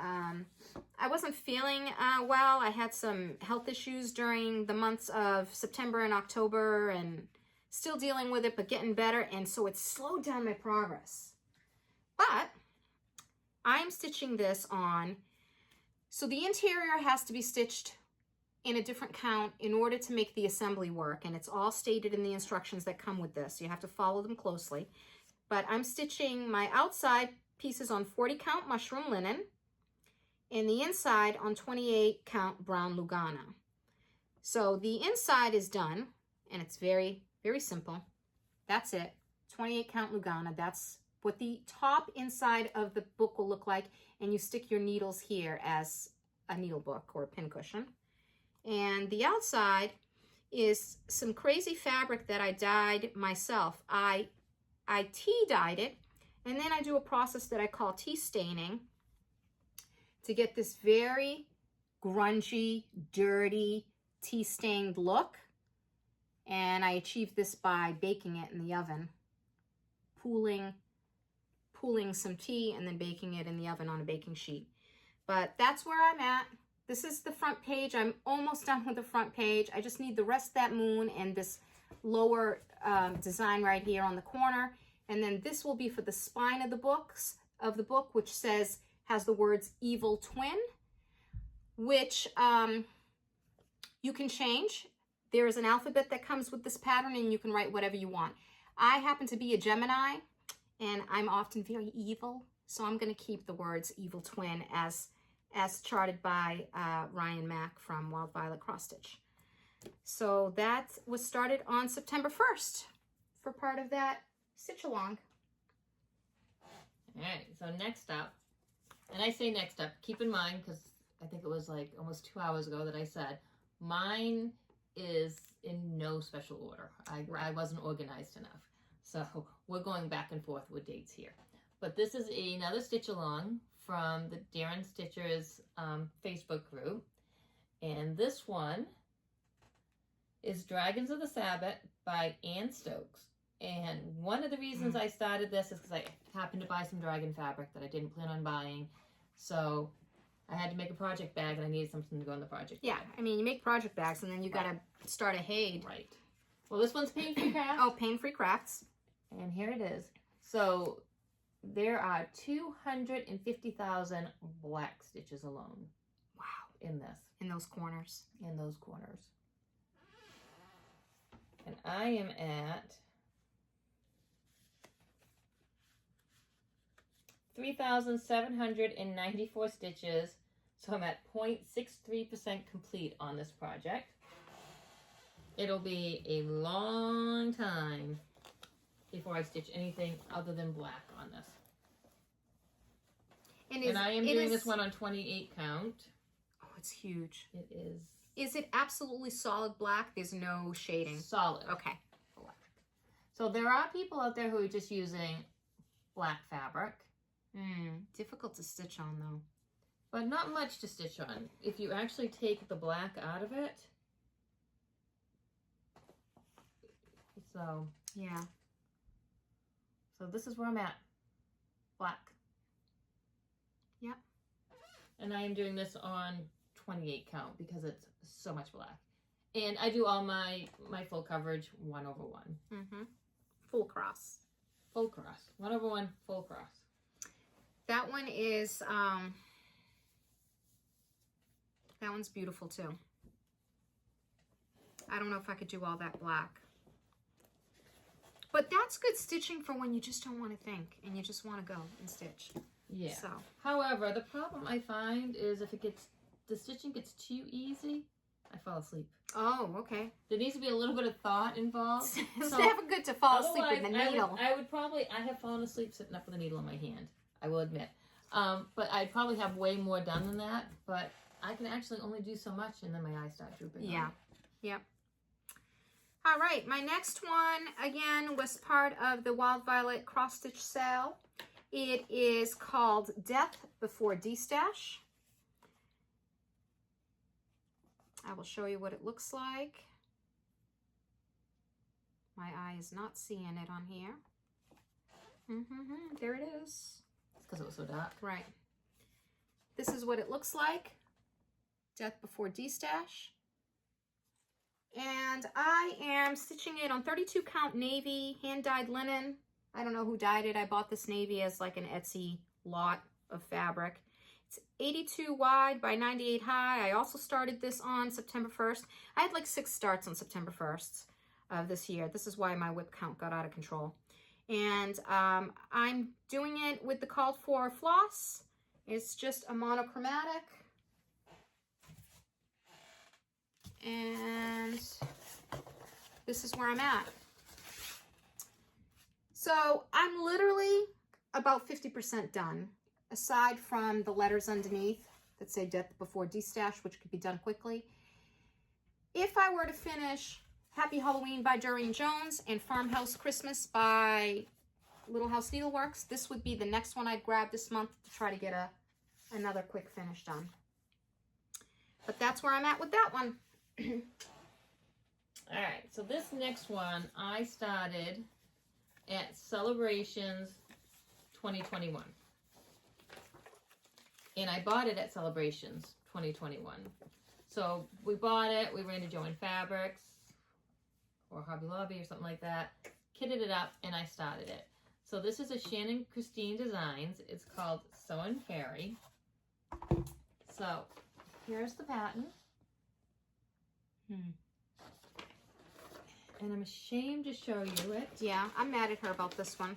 I wasn't feeling well. I had some health issues during the months of September and October, and still dealing with it, but getting better, and so it slowed down my progress. But I'm stitching this on, so the interior has to be stitched in a different count in order to make the assembly work, and it's all stated in the instructions that come with this. You have to follow them closely. But I'm stitching my outside pieces on 40 count mushroom linen, and the inside on 28 count brown Lugana. So the inside is done, and it's very, very simple. That's it. 28 count Lugana. That's what the top inside of the book will look like, and you stick your needles here as a needle book or a pincushion. And the outside is some crazy fabric that I dyed myself. I tea dyed it, and then I do a process that I call tea staining to get this very grungy, dirty, tea stained look. And I achieved this by baking it in the oven, pooling some tea and then baking it in the oven on a baking sheet. But that's where I'm at. This is the front page. I'm almost done with the front page. I just need the rest of that moon and this lower design right here on the corner. And then this will be for the spine of the book, which has the words Evil Twin, which you can change. There is an alphabet that comes with this pattern, and you can write whatever you want. I happen to be a Gemini, and I'm often very evil, so I'm going to keep the words Evil Twin as charted by Ryan Mack from Wild Violet Cross Stitch. So that was started on September 1st for part of that stitch along. All right, so next up, and I say next up, keep in mind, because I think it was like almost 2 hours ago that I said, mine is in no special order. I wasn't organized enough. So we're going back and forth with dates here. But this is another stitch along from the Darren Stitchers Facebook group. And this one is Dragons of the Sabbath by Ann Stokes. And one of the reasons I started this is because I happened to buy some dragon fabric that I didn't plan on buying. So I had to make a project bag and I needed something to go in the project bag. I mean, you make project bags and then you gotta start ahead. Right. Well, this one's Pain-Free Crafts. Oh, Pain-Free Crafts. And here it is. So there are 250,000 black stitches alone. Wow. In this. In those corners. In those corners. And I am at 3,794 stitches. So I'm at 0.63% complete on this project. It'll be a long time before I stitch anything other than black on this. And I am doing this one on 28 count. Oh, it's huge. It is. Is it absolutely solid black? There's no shading? Solid. Okay. Black. So there are people out there who are just using black fabric. Difficult to stitch on though. But not much to stitch on. If you actually take the black out of it. So. Yeah. So this is where I'm at. Black. Yep. And I am doing this on 28 count because it's so much black. And I do all my full coverage 1 over 1. Full cross. Full cross. 1 over 1, full cross. That one is, that one's beautiful too. I don't know if I could do all that black. But that's good stitching for when you just don't want to think and you just want to go and stitch. Yeah. So. However, the problem I find is if the stitching gets too easy, I fall asleep. Oh, okay. There needs to be a little bit of thought involved. It's never good to fall asleep with the needle. I have fallen asleep sitting up with a needle in my hand, I will admit. But I'd probably have way more done than that, but I can actually only do so much and then my eyes start drooping. Yeah. Yep. All right, my next one, again, was part of the Wild Violet cross-stitch sale. It is called Death Before D-Stash. I will show you what it looks like. My eye is not seeing it on here. There it is. It's because it was so dark. Right. This is what it looks like. Death Before D-Stash. And I am stitching it on 32 count navy, hand-dyed linen. I don't know who dyed it. I bought this navy as like an Etsy lot of fabric. It's 82 wide by 98 high. I also started this on September 1st. I had like 6 starts on September 1st of this year. This is why my WIP count got out of control. And I'm doing it with the called for floss. It's just a monochromatic. And this is where I'm at. So I'm literally about 50% done, aside from the letters underneath that say Death Before D-Stash, which could be done quickly. If I were to finish Happy Halloween by Doreen Jones and Farmhouse Christmas by Little House Needleworks, this would be the next one I'd grab this month to try to get another quick finish done. But that's where I'm at with that one. All right, so this next one I started at Celebrations 2021. And I bought it at Celebrations 2021. So we bought it, we ran to Joann Fabrics or Hobby Lobby or something like that, kitted it up, and I started it. So this is a Shannon Christine Designs. It's called Sewin' Fairy. So here's the pattern. And I'm ashamed to show you it. Yeah, I'm mad at her about this one.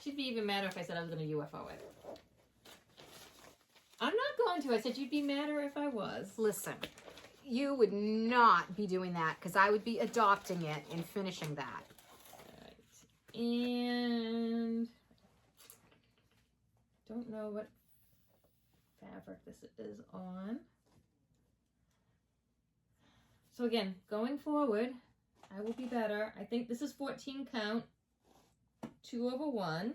She'd be even madder if I said I was going to UFO it. I'm not going to. I said you'd be madder if I was. Listen, you would not be doing that because I would be adopting it and finishing that. Right. And don't know what fabric this is on. So again, going forward, I will be better. I think this is 14 count, 2 over 1.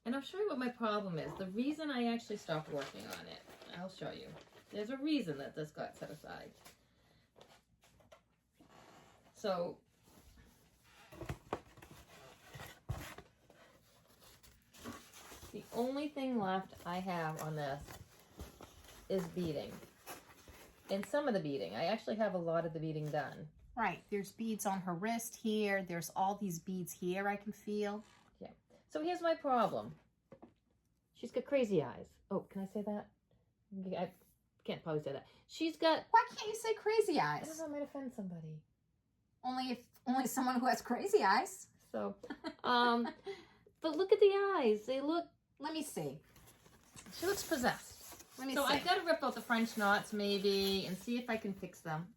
And I'll show you what my problem is. The reason I actually stopped working on it, I'll show you. There's a reason that this got set aside. So, the only thing left I have on this is beading. And some of the beading. I actually have a lot of the beading done. Right. There's beads on her wrist here. There's all these beads here I can feel. Yeah. So here's my problem. She's got crazy eyes. Oh, can I say that? I can't probably say that. She's got... Why can't you say crazy I eyes? don't know, I might offend somebody. Only someone who has crazy eyes. So, but look at the eyes. They look... Let me see. She looks possessed. Let me So see. I've got to rip out the French knots maybe and see if I can fix them.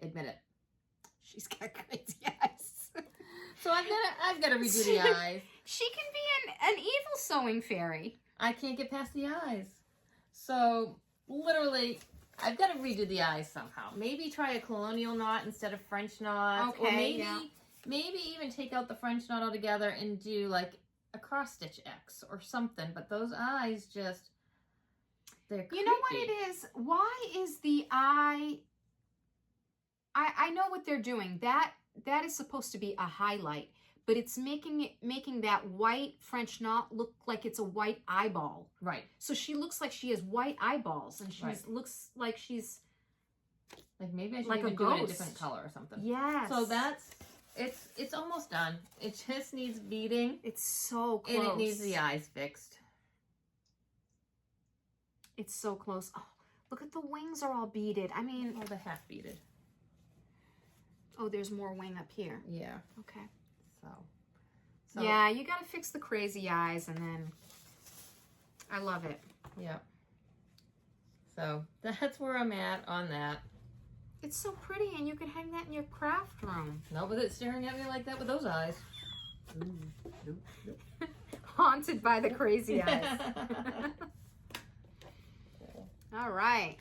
Admit it. She's got crazy eyes. So I've got to redo the eyes. She can be an evil sewing fairy. I can't get past the eyes. So literally, I've got to redo the eyes somehow. Maybe try a colonial knot instead of French knots. Okay, Or maybe, yeah. maybe even take out the French knot altogether and do like a cross stitch X or something. But those eyes just, they're creepy. You know what it is? Why is the eye... I know what they're doing. That is supposed to be a highlight, but it's making that white French knot look like it's a white eyeball. Right. So she looks like she has white eyeballs, and she Right. looks like she's Like maybe I should like a even do it a ghost. different color or something. yes. So it's almost done. It just needs beading it's so close. and it needs the eyes fixed. It's so close. Oh, look at the wings are all beaded. I mean, Or the half beaded. oh, there's more wing up here. Yeah. Okay. So Yeah, you got to fix the crazy eyes, and then I love it. yeah. So that's where I'm at on that. It's so pretty, and you can hang that in your craft room. Not with it staring at me like that with those eyes. Haunted by the crazy eyes. All right.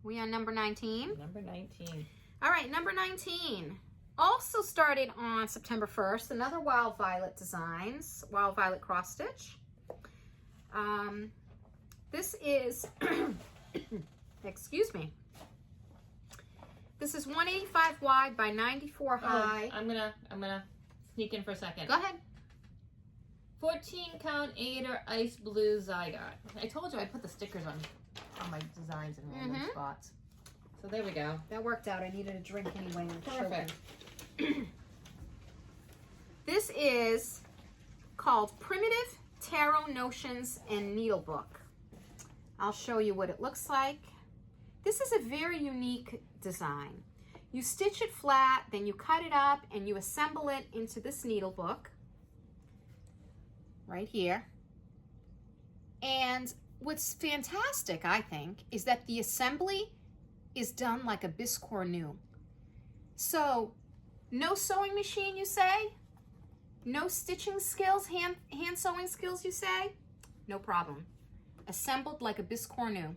We on number 19? Number 19. All right, number 19. Also started on September 1st, another Wild Violet Designs, Wild Violet cross stitch. This is, excuse me. This is 185 wide by 94 high. Oh, I'm gonna sneak in for a second. Go ahead. 14 count Aider Ice Blue Zygot. I told you I put the stickers on my designs in random spots. So there we go. That worked out. I needed a drink anyway. Perfect. This is called Primitive Tarot Notions and Needlebook. I'll show you what it looks like. This is a very unique design. You stitch it flat, then you cut it up, and you assemble it into this needlebook right here. And what's fantastic, I think, is that the assembly is done like a bisque new. So, no sewing machine, you say? No stitching skills, hand sewing skills, you say? No problem. Assembled like a bisque new.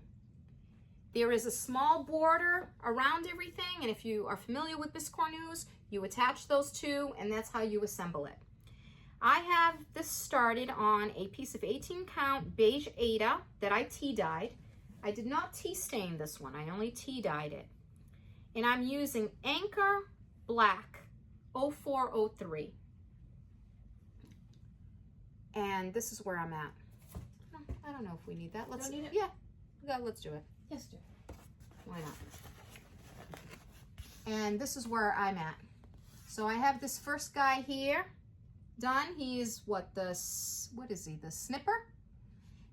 There is a small border around everything, and if you are familiar with bisque news, you attach those two, and that's how you assemble it. I have this started on a piece of 18 count beige Aida that I tea dyed. I did not tea stain this one, I only tea dyed it. And I'm using Anchor Black 0403. And this is where I'm at. I don't know if we need that. Let's Don't need it? Yeah, let's do it. Yes, dear. Why not? And this is where I'm at. So I have this first guy here done. He is what is he? The snipper.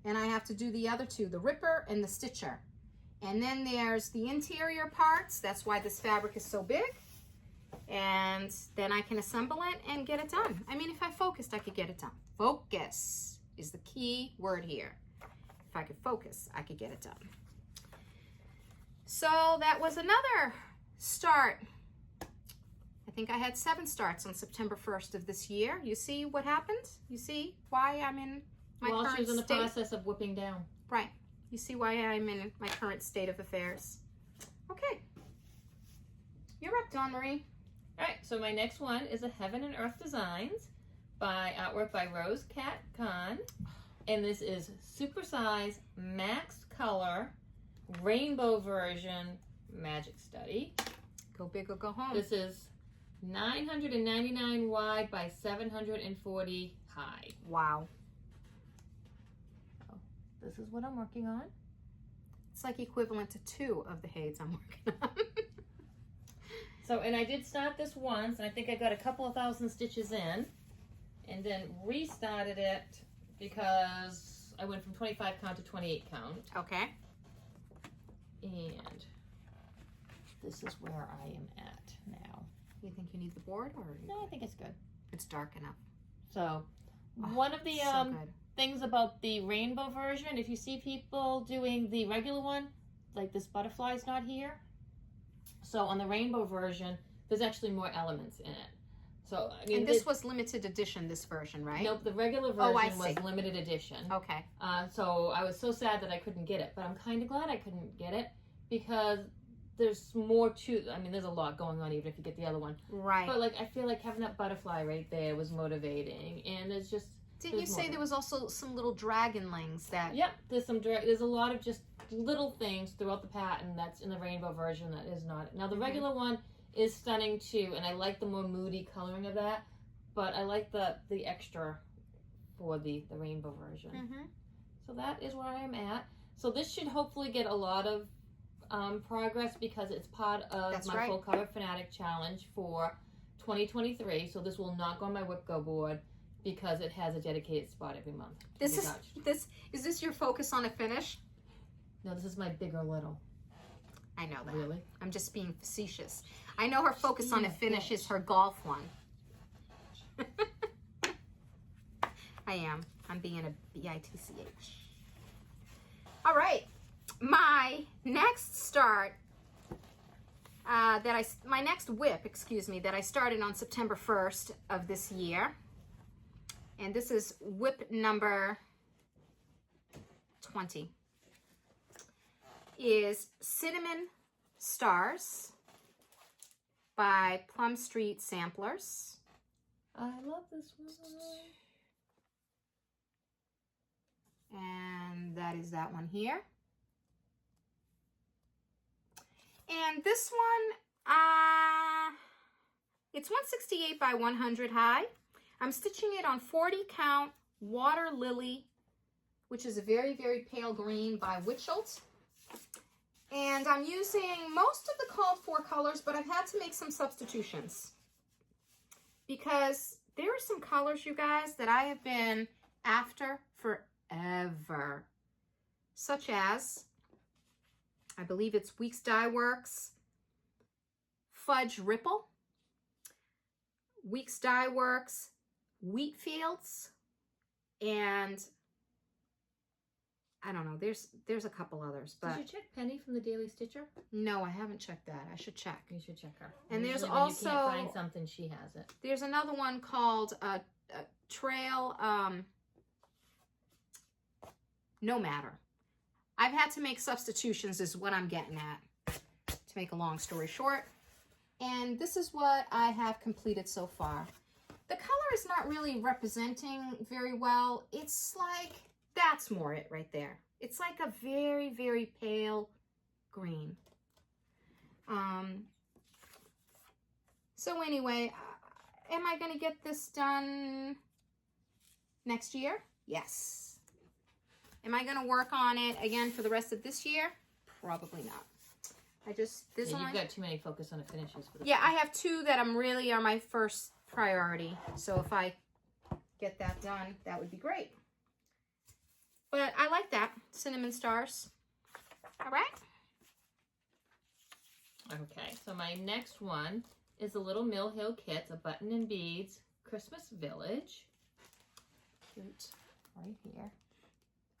And I have to do the other two, the ripper and the stitcher. And then there's the interior parts. That's why this fabric is so big. And then I can assemble it and get it done. I mean, if I focused, I could get it done. Focus is the key word here. If I could focus, I could get it done. So that was another start. I think I had 7 starts on September 1st of this year. You see what happened? You see why I'm in while she was in the state. process of whipping down. Right. You see why I'm in my current state of affairs. Okay. You're up, Dawn Marie. All right, so my next one is a Heaven and Earth Designs by artwork by Rose Cat Khan. And this is supersize, max color, rainbow version, magic study. Go big or go home. This is 999 wide by 740 high. Wow. So this is what I'm working on. It's like equivalent to 2 of the Hades I'm working on. So, and I did start this once, and I think I got a couple of thousand stitches in, and then restarted it because I went from 25 count to 28 count. Okay. And this is where I am at now. You think you need the board, or No, I think it's good. it's dark enough? So, one of the So good. things about the rainbow version, if you see people doing the regular one, like this butterfly's not here. So on the rainbow version, there's actually more elements in it. So I mean, And this was limited edition, this version, right? Nope, the regular Oh, I version was see. limited edition. Okay. So I was so sad that I couldn't get it, but I'm kind of glad I couldn't get it because there's more to. I mean, there's a lot going on even if you get the other one. Right. But like, I feel like having that butterfly right there was motivating, and it's just. Didn't you say there was also some little dragonlings that... Yep, there's some there's a lot of just little things throughout the pattern that's in the rainbow version that is not. Now the regular one is stunning too, and I like the more moody coloring of that, but I like the extra for the rainbow version. So that is where I am at. So this should hopefully get a lot of progress because it's part of That's my right. full cover fanatic challenge for 2023. So this will not go on my WIP Go board, because it has a dedicated spot every month. Is this your focus on a finish? No, this is my big or little. I know that. Really? I'm just being facetious. I know her focus on a Yeah, finish bitch. is her golf one. I am. I'm being a bitch. All right. My next start my next WIP, excuse me, that I started on September 1st of this year. And this is WIP number 20. Is Cinnamon Stars by Plum Street Samplers. I love this one. And that is that one here. And this one, it's 168 by 100 high. I'm stitching it on 40 count Water Lily, which is a very, very pale green by Witchelt. And I'm using most of the called for colors, but I've had to make some substitutions because there are some colors, you guys, that I have been after forever, such as, I believe it's Weeks Dye Works Fudge Ripple, Weeks Dye Works Wheat Fields, and I don't know, there's a couple others, but Did you check Penny from the Daily Stitcher? no, I haven't checked that. I should check. You should check her. And there's Usually when also- you can't find something, she has it. There's another one called Trail No Matter. I've had to make substitutions is what I'm getting at, to make a long story short. And this is what I have completed so far. The color is not really representing very well. It's like, that's more it right there. It's like a very, very pale green. So anyway, am I going to get this done next year? Yes. Am I going to work on it again for the rest of this year? Probably not. You've got too many focus on the finishes. For the Yeah, I have two that are my first priority. So if I get that done, that would be great. But I like that. Cinnamon Stars. All right. Okay, so my next one is a little Mill Hill Kits, a button and beads Christmas Village. Cute, right here.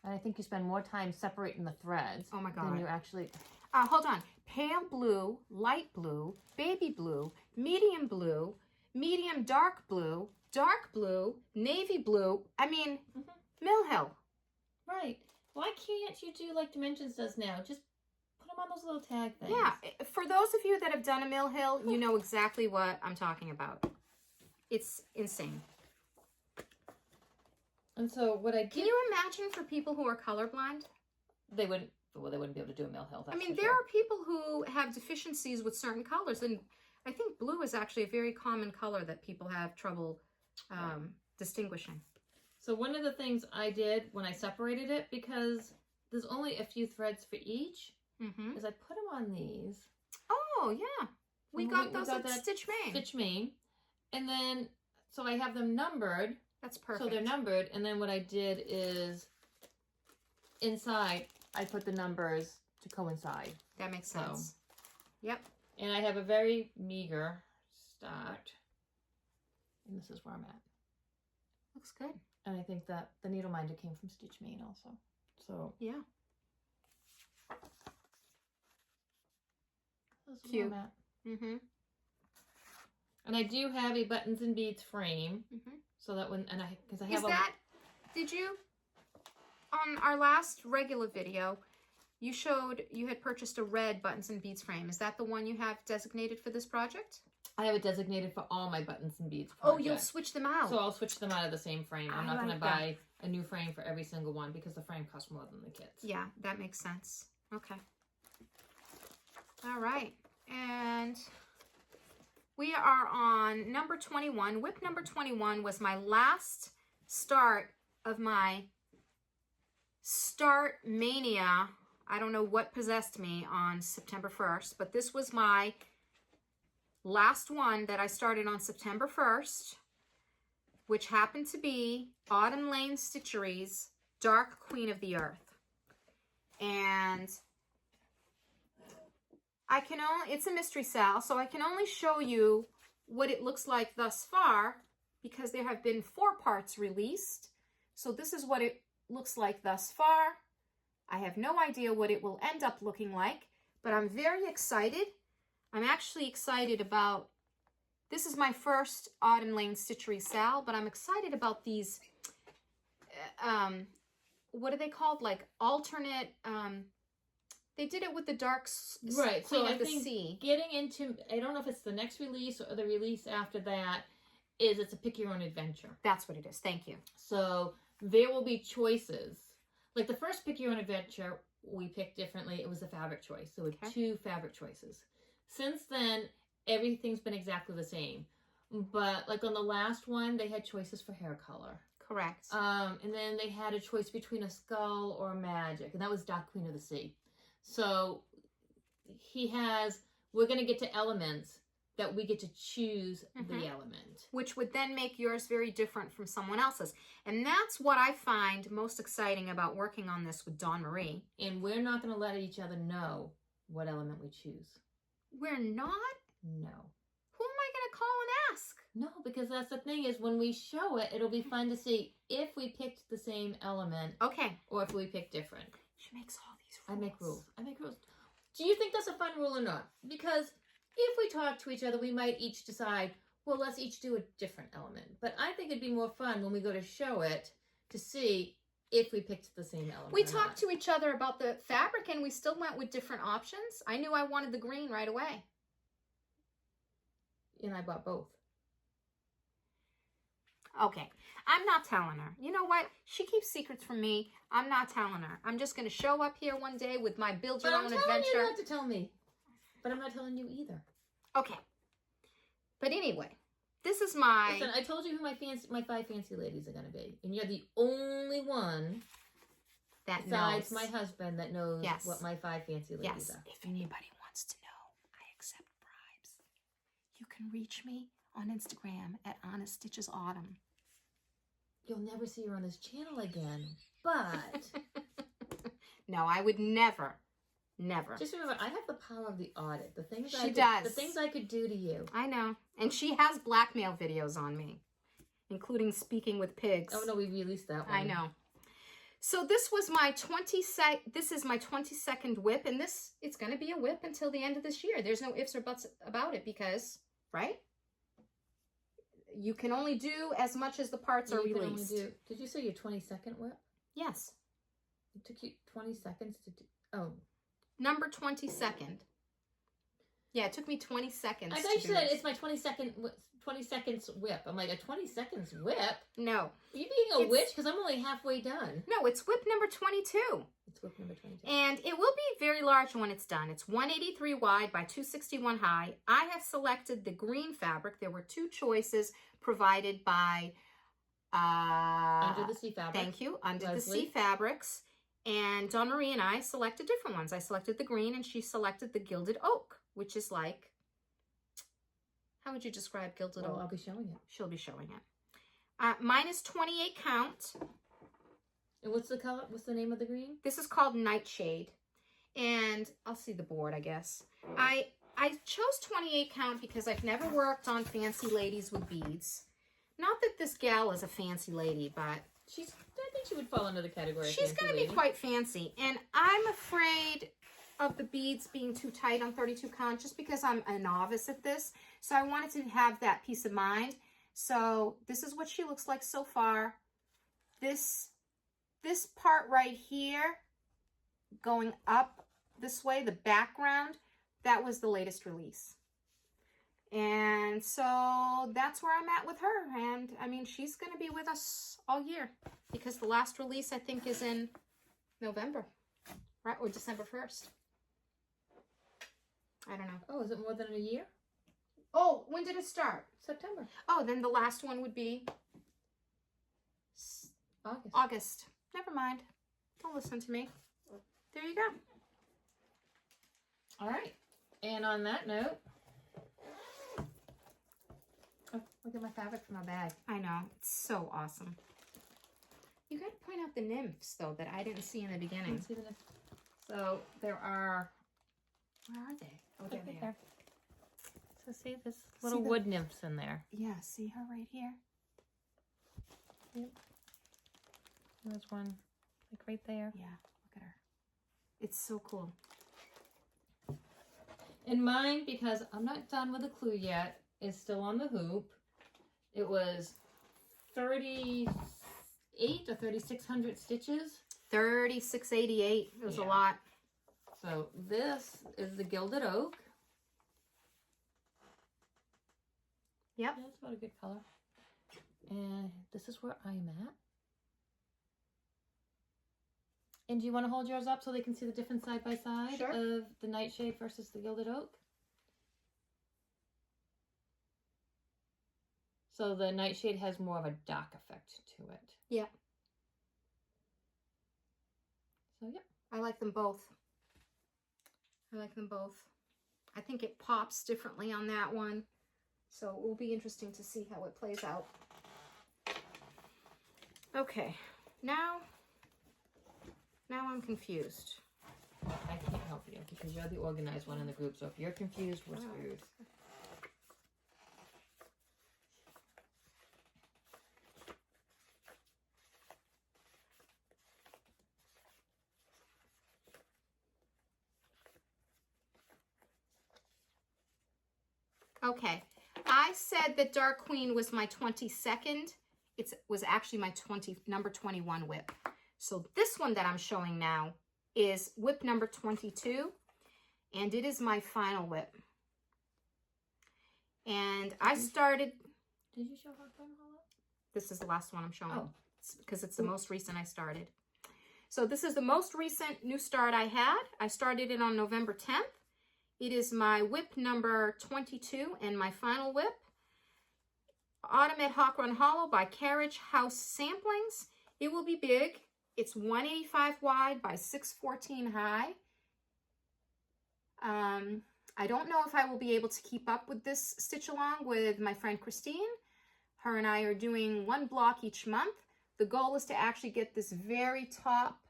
And I think you spend more time separating the threads. Oh my God. Than you actually. Hold on. Pale blue, light blue, baby blue, medium dark blue, navy blue. I mean, Mill Hill. Right. Why can't you do like Dimensions does now? Just put them on those little tag things. Yeah, for those of you that have done a Mill Hill, you know exactly what I'm talking about. It's insane. And so what I did... Can you imagine for people who are colorblind? They wouldn't be able to do a Mill Hill. I mean, there are people who have deficiencies with certain colors, and I think blue is actually a very common color that people have trouble distinguishing. So one of the things I did when I separated it, because there's only a few threads for each, is I put them on these. Oh, yeah. We got those at Stitch Main. Stitch Main. And then, so I have them numbered. That's perfect. So they're numbered. And then what I did is, inside, I put the numbers to coincide. That makes sense. Yep. And I have a very meager start. And this is where I'm at. Looks good. And I think that the needle minder came from Stitch Main also. So yeah. This is cute. where I'm at. And I do have a buttons and beads frame. So that when, because I have did you, on our last regular video, you showed you had purchased a red buttons and beads frame. Is that the one you have designated for this project? I have it designated for all my buttons and beads projects. Oh, you'll switch them out. So I'll switch them out of the same frame. I'm not going to buy a new frame for every single one because the frame costs more than the kits. Yeah, that makes sense. Okay. All right. And we are on number 21. WIP number 21 was my last start of my start mania. I don't know what possessed me on September 1st, but this was my last one that I started on September 1st, which happened to be Autumn Lane Stitchery's Dark Queen of the Earth. And it's a mystery sale, so I can only show you what it looks like thus far because there have been 4 parts released. So this is what it looks like thus far. I have no idea what it will end up looking like, but I'm very excited. I'm actually excited about, this is my first Autumn Lane Stitchery sale, but I'm excited about these, what are they called? Like alternate, they did it with the dark right, Queen so of the Sea. Getting into, I don't know if it's the next release or the release after that, it's a pick your own adventure. That's what it is, thank you. So there will be choices. Like the first pick your own adventure, we picked differently. It was a fabric choice. So we had 2 fabric choices. Since then, everything's been exactly the same. But like on the last one, they had choices for hair color. Correct. And then they had a choice between a skull or magic. And that was Dark Queen of the Sea. So we're going to get to elements that we get to choose the element. Which would then make yours very different from someone else's. And that's what I find most exciting about working on this with Dawn Marie. And we're not going to let each other know what element we choose. We're not? No. Who am I going to call and ask? No, because that's the thing is when we show it, it'll be fun to see if we picked the same element. Okay. Or if we picked different. She makes all these rules. I make rules. Do you think that's a fun rule or not? Because if we talk to each other, we might each decide, well, let's each do a different element. But I think it'd be more fun when we go to show it to see if we picked the same element. We talked to each other about the fabric and we still went with different options. I knew I wanted the green right away. And I bought both. Okay. I'm not telling her. You know what? She keeps secrets from me. I'm not telling her. I'm just going to show up here one day with my build your own adventure. I'm telling you not to tell me. But I'm not telling you either. Okay. But anyway, this is my... Listen, I told you who my 5 fancy ladies are going to be. And you're the only one that besides knows. my husband that knows what my 5 fancy ladies are. If anybody wants to know, I accept bribes. You can reach me on Instagram at Honest Stitches Autumn. You'll never see her on this channel again. But... No, I would never... Never. Just remember, I have the power of the audit. The things the things I could do to you. I know. And she has blackmail videos on me, including speaking with pigs. Oh no, we released that one. I know. So this was my 22nd WIP, and it's going to be a WIP until the end of this year. There's no ifs or buts about it because, right? you can only do as much as the parts are You can released. only do, did you say your 20-second whip? Yes. It took you 20 seconds to do, oh. Number 22nd. Yeah, it took me 20 seconds. I thought you said it's my 20 seconds whip. I'm like, a 20 seconds whip? No. Are you being a witch? Because I'm only halfway done. No, it's whip number 22. It's whip number 22. And it will be very large when it's done. It's 183 wide by 261 high. I have selected the green fabric. There were 2 choices provided by... Under the Sea Fabric. Thank you. Under the Leslie. Sea Fabrics. And Dawn Marie and I selected different ones. I selected the green and she selected the gilded oak, which is like... How would you describe gilded oak? I'll be showing it. She'll be showing it. Mine is 28 count. And what's the color? What's the name of the green? This is called Nightshade. And I'll see the board, I guess. I chose 28 count because I've never worked on fancy ladies with beads. Not that this gal is a fancy lady, but... I think she would fall under the category of she's fancy going to lady. be quite fancy. And I'm afraid of the beads being too tight on 32 count just because I'm a novice at this. So I wanted to have that peace of mind. So this is what she looks like so far. This part right here going up this way, the background, that was the latest release. And so that's where I'm at with her. And I mean, she's going to be with us all year because the last release I think is in November, right? Or December 1st. I don't know. Oh, is it more than a year? Oh, when did it start? September. Oh, then the last one would be August. Never mind. Don't listen to me. There you go. All right. And on that note, oh, look at my fabric from my bag. I know. It's so awesome. You got to point out the nymphs, though, that I didn't see in the beginning. See the nymphs? So there are... Where are they? Oh, there they are. There. So see this little wood nymphs in there. Yeah, see her right here? Yep. There's one, like right there. Yeah, look at her. It's so cool. And mine, because I'm not done with the clue yet, is still on the hoop. It was 38 or 3,600 stitches. 3688. It was a lot. So this is the gilded oak. Yep. That's about a good color. And this is where I'm at. And do you want to hold yours up so they can see the difference side by side of the Nightshade versus the gilded oak? So the Nightshade has more of a dark effect to it. Yeah. So yeah. I like them both. I like them both. I think it pops differently on that one. So it will be interesting to see how it plays out. Okay. Now I'm confused. I can't help you because you're the organized one in the group. So if you're confused, we're screwed. Okay. I said that Dark Queen was my 22nd. It was actually my number 21 whip. So this one that I'm showing now is whip number 22, and it is my final whip. And I started... Did you show her final hollow? This is the last one I'm showing. Oh. Because it's the most recent I started. So this is the most recent new start I had. I started it on November 10th. It is my whip number 22 and my final whip. Autumn at Hawk Run Hollow by Carriage House Samplings. It will be big. It's 185 wide by 614 high. I don't know if I will be able to keep up with this stitch along with my friend Christine. Her and I are doing one block each month. The goal is to actually get this very top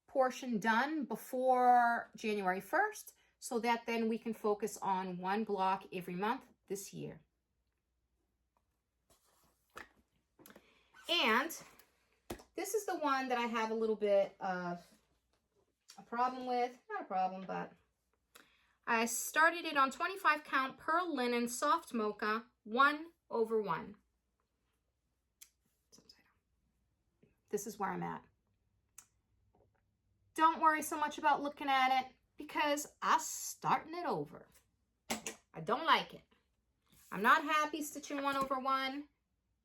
portion done before January 1st so that then we can focus on one block every month this year. And this is the one that I have a little bit of a problem with. Not a problem, but I started it on 25 count pearl linen soft mocha 1 over 1. This is where I'm at. Don't worry so much about looking at it because I'm starting it over. I don't like it. I'm not happy stitching 1 over 1,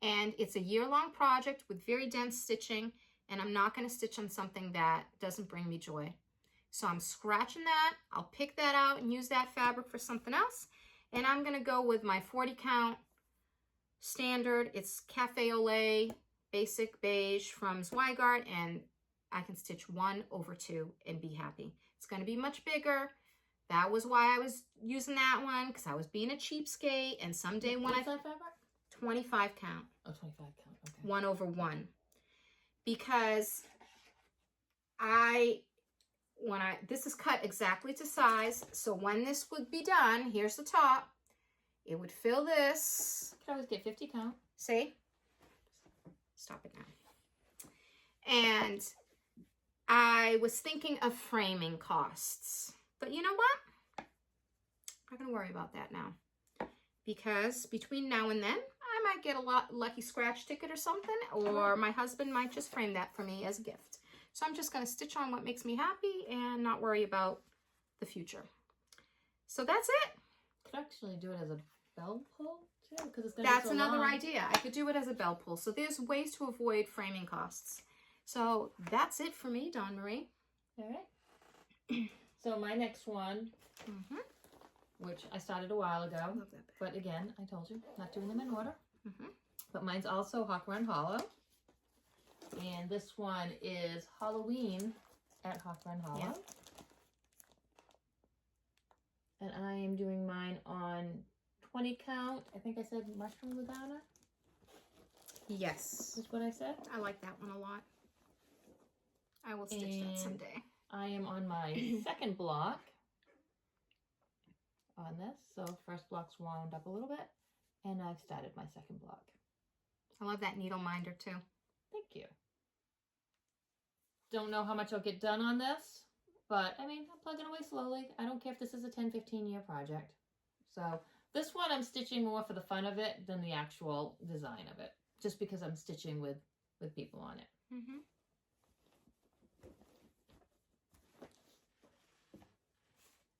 and it's a year-long project with very dense stitching, and I'm not going to stitch on something that doesn't bring me joy. So I'm scratching that. I'll pick that out and use that fabric for something else, and I'm going to go with my 40 count standard. It's Cafe au Lait Basic Beige from Zweigart, and I can stitch 1 over 2 and be happy. It's going to be much bigger. That was why I was using that one, because I was being a cheapskate, and someday when What's that fabric? 25 count. Oh, 25 count, okay. 1 over 1. Because this is cut exactly to size, so when this would be done, here's the top, it would fill this. You could always get 50 count. See? Stop it now. And I was thinking of framing costs. But you know what? I'm not going to worry about that now. Because between now and then, I might get a lucky scratch ticket or something. Or my husband might just frame that for me as a gift. So I'm just going to stitch on what makes me happy and not worry about the future. So that's it. Could actually do it as a bell pull too, because it's going That's another idea. I could do it as a bell pull. So there's ways to avoid framing costs. So that's it for me, Dawn Marie. All right. So my next one, which I started a while ago, Love that bag. but again, I told you, not doing them in order. But mine's also Hawk Run Hollow. And this one is Halloween at Hawk Run Hollow. Yeah. And I am doing mine on 20 count. I think I said Mushroom Lagana. Yes. Is what I said. I like that one a lot. I will stitch that someday. I am on my second block on this. So first block's wound up a little bit, and I've started my second block. I love that needle minder too. Thank you. Don't know how much I'll get done on this, but I mean, I'm plugging away slowly. I don't care if this is a 10-15 year project. So this one I'm stitching more for the fun of it than the actual design of it, just because I'm stitching with people on it.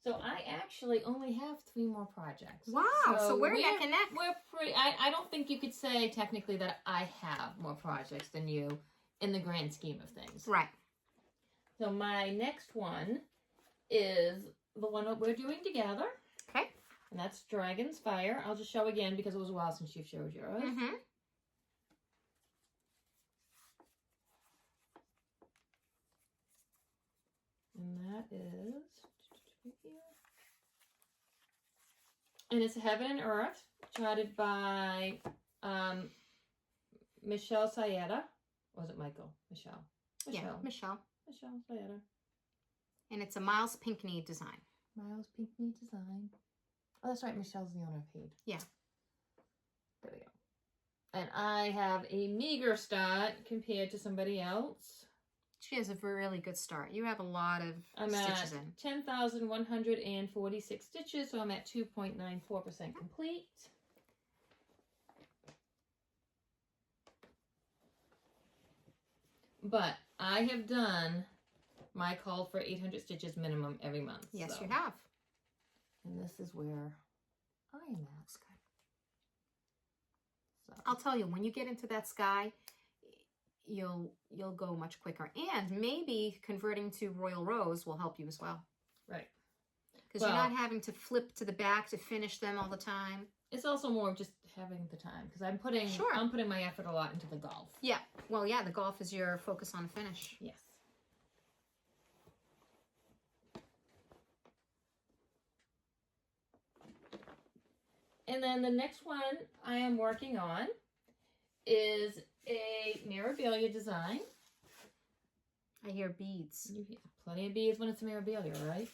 So I actually only have 3 more projects. Wow, so we're neck and neck. We're pretty, I don't think you could say technically that I have more projects than you in the grand scheme of things. Right. So my next one is the one that we're doing together. Okay. And that's Dragon's Fire. I'll just show again because it was a while since you showed yours. And that is... And it's Heaven and Earth, charted by Michelle Sayeda. Or was it Michael? Michelle. Yeah, Michelle. Michelle Sayeda. And it's a Miles Pinkney design. Miles Pinkney design. Oh, that's right. Michelle's the owner of Paid. Yeah. There we go. And I have a meager start compared to somebody else. She has a really good start. You have a lot of I'm stitches at in. 10,146 stitches, so I'm at 2.94% complete. But I have done my call for 800 stitches minimum every month. Yes, so. you have. And this is where I am at. So. I'll tell you, when you get into that sky, you'll go much quicker. And maybe converting to Royal Rose will help you as well. Right. Because you're not having to flip to the back to finish them all the time. It's also more of just having the time, because I'm putting my effort a lot into the golf. Yeah. Well, yeah, the golf is your focus on finish. Yes. And then the next one I am working on is a Mirabilia design. I hear beads. You hear plenty of beads when it's a Mirabilia, right?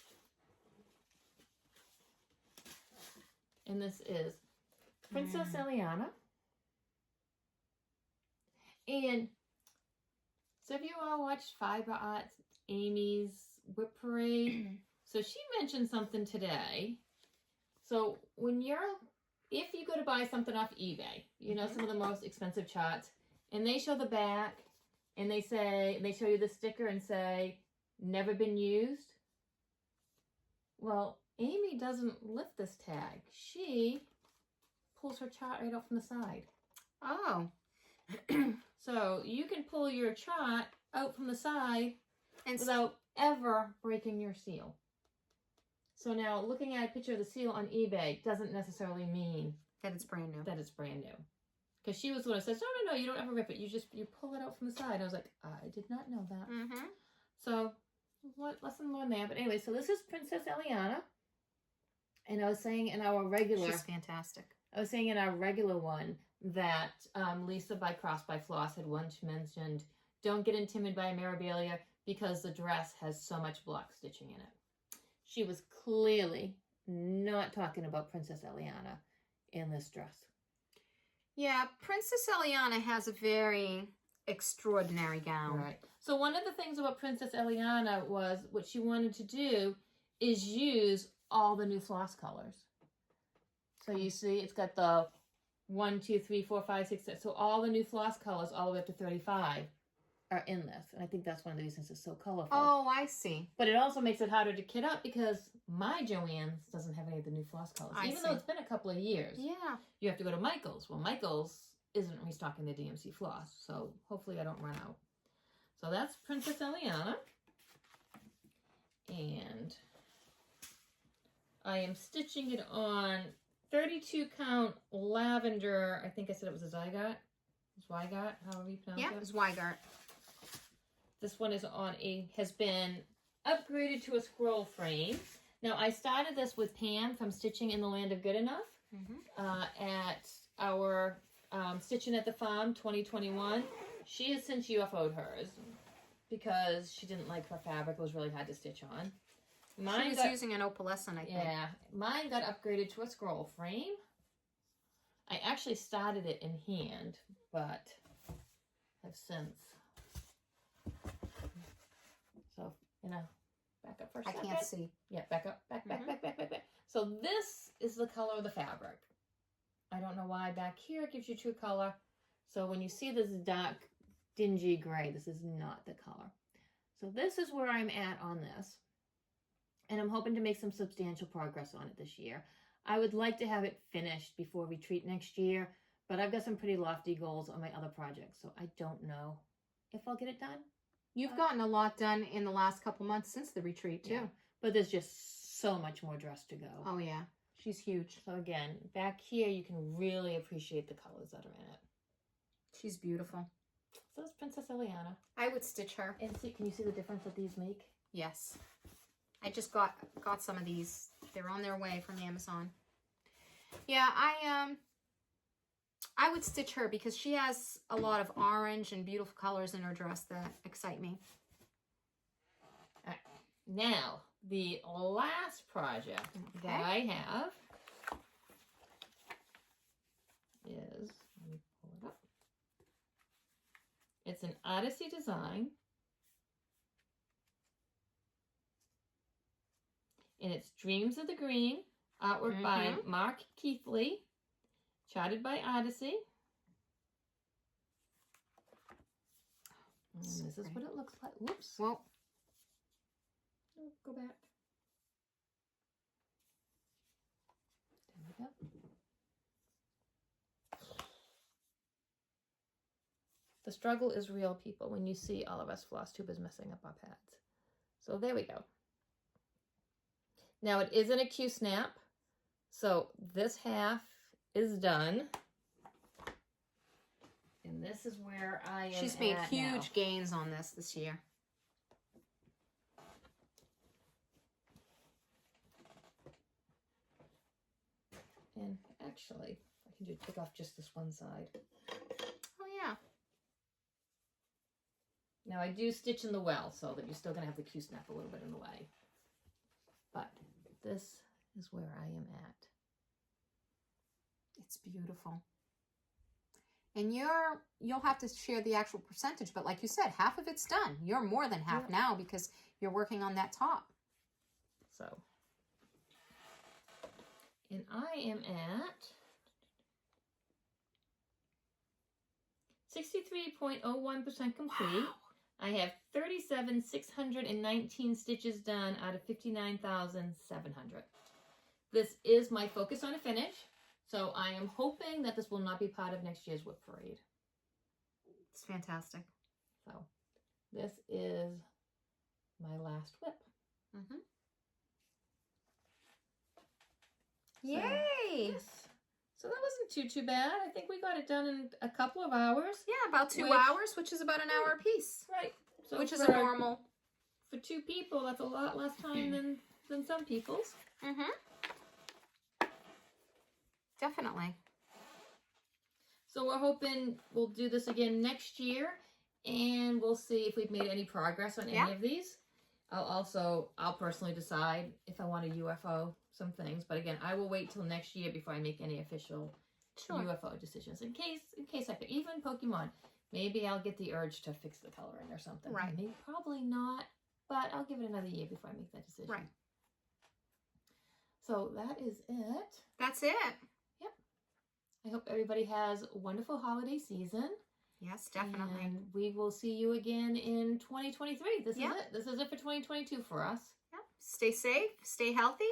And this is Princess Eliana. And so have you all watched Fiber Arts, Amy's WIP Parade? So she mentioned something today. So when you're if you go to buy something off eBay, you know, some of the most expensive charts, and they show the back, and they show you the sticker and say, never been used. Well, Amy doesn't lift this tag. She pulls her chart right off from the side. Oh. So you can pull your chart out from the side and without ever breaking your seal. So now looking at a picture of the seal on eBay doesn't necessarily mean that it's brand new. That it's brand new. Because she was the one who says, no, you don't ever rip it. You pull it out from the side. I was like, I did not know that. Mm-hmm. So what lesson learned there? But anyway, so this is Princess Eliana. And I was saying in our regular... She's fantastic. I was saying in our regular one that Lisa by Cross by Floss had once mentioned, don't get intimidated by Mirabilia because the dress has so much block stitching in it. She was clearly not talking about Princess Eliana in this dress. Yeah, Princess Eliana has a very extraordinary gown. Right. So one of the things about Princess Eliana was what she wanted to do is use all the new floss colors. So you see, it's got the 1, 2, 3, 4, 5, 6, 7. So all the new floss colors, all the way up to 35, are in this. And I think that's one of the reasons it's so colorful. Oh, I see. But it also makes it harder to kit up because my Joann's doesn't have any of the new floss colors. Even though it's been a couple of years. Yeah. You have to go to Michael's. Well, Michael's isn't restocking the DMC floss. So hopefully I don't run out. So that's Princess Eliana. And I am stitching it on 32 count lavender. I think I said it was a Zygot. Zweigot, however you pronounce it. Yeah, Zweigart. This one is has been upgraded to a scroll frame. Now, I started this with Pam from Stitching in the Land of Good Enough at our Stitching at the Farm 2021. She has since UFO'd hers because she didn't like her fabric. It was really hard to stitch on. She was using an opalescent, I think. Yeah. Mine got upgraded to a scroll frame. I actually started it in hand, but have since. So, back up for a second. I can't see. Yeah, back up, back. So this is the color of the fabric. I don't know why back here it gives you true color. So when you see this dark, dingy gray, this is not the color. So this is where I'm at on this. And I'm hoping to make some substantial progress on it this year. I would like to have it finished before retreat next year, but I've got some pretty lofty goals on my other projects, so I don't know if I'll get it done. You've gotten a lot done in the last couple months since the retreat, too. Yeah. But there's just so much more dress to go. Oh, yeah. She's huge. So again, back here, you can really appreciate the colors that are in it. She's beautiful. So that's Princess Eliana. I would stitch her. And see, can you see the difference that these make? Yes. I just got some of these. They're on their way from Amazon. Yeah, I would stitch her because she has a lot of orange and beautiful colors in her dress that excite me. All right. Now, the last project that I have is, let me pull it up. It's an Odyssey design. And it's Dreams of the Green, artwork by Mark Keithley, charted by Odyssey. And this is what it looks like. Whoops. Well, oh, go back. There we go. The struggle is real, people, when you see all of us Flosstube is messing up our pads. So there we go. Now it isn't a Q-snap, so this half is done. And this is where I am. She's made huge now. gains on this year. And actually, I can take off just this one side. Oh, yeah. Now I do stitch in the well, so that you're still going to have the Q-snap a little bit in the way. But this is where I am at. It's beautiful. And you'll have to share the actual percentage, but like you said, half of it's done. You're more than half now because you're working on that top. So, and I am at 63.01% complete. Wow. I have 37,619 stitches done out of 59,700. This is my focus on a finish, so I am hoping that this will not be part of next year's WIP parade. It's fantastic. So this is my last WIP. Mm-hmm. Yay! Yes. So that wasn't too bad. I think we got it done in a couple of hours. Yeah, about 2 hours, which is about an hour a piece. Right. So which is a normal. For 2 people, that's a lot less time than some people's. Mm-hmm. Definitely. So we're hoping we'll do this again next year, and we'll see if we've made any progress on any of these. I'll personally decide if I want a UFO some things, but again, I will wait till next year before I make any official UFO decisions. In case I pick, even Pokemon, maybe I'll get the urge to fix the coloring or something. Right. Maybe probably not, but I'll give it another year before I make that decision. Right. So that is it. That's it. Yep. I hope everybody has a wonderful holiday season. Yes, definitely. And we will see you again in 2023. This is it. This is it for 2022 for us. Yep. Stay safe. Stay healthy.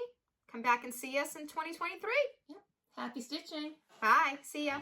Come back and see us in 2023. Yep. Happy stitching. Bye. See ya.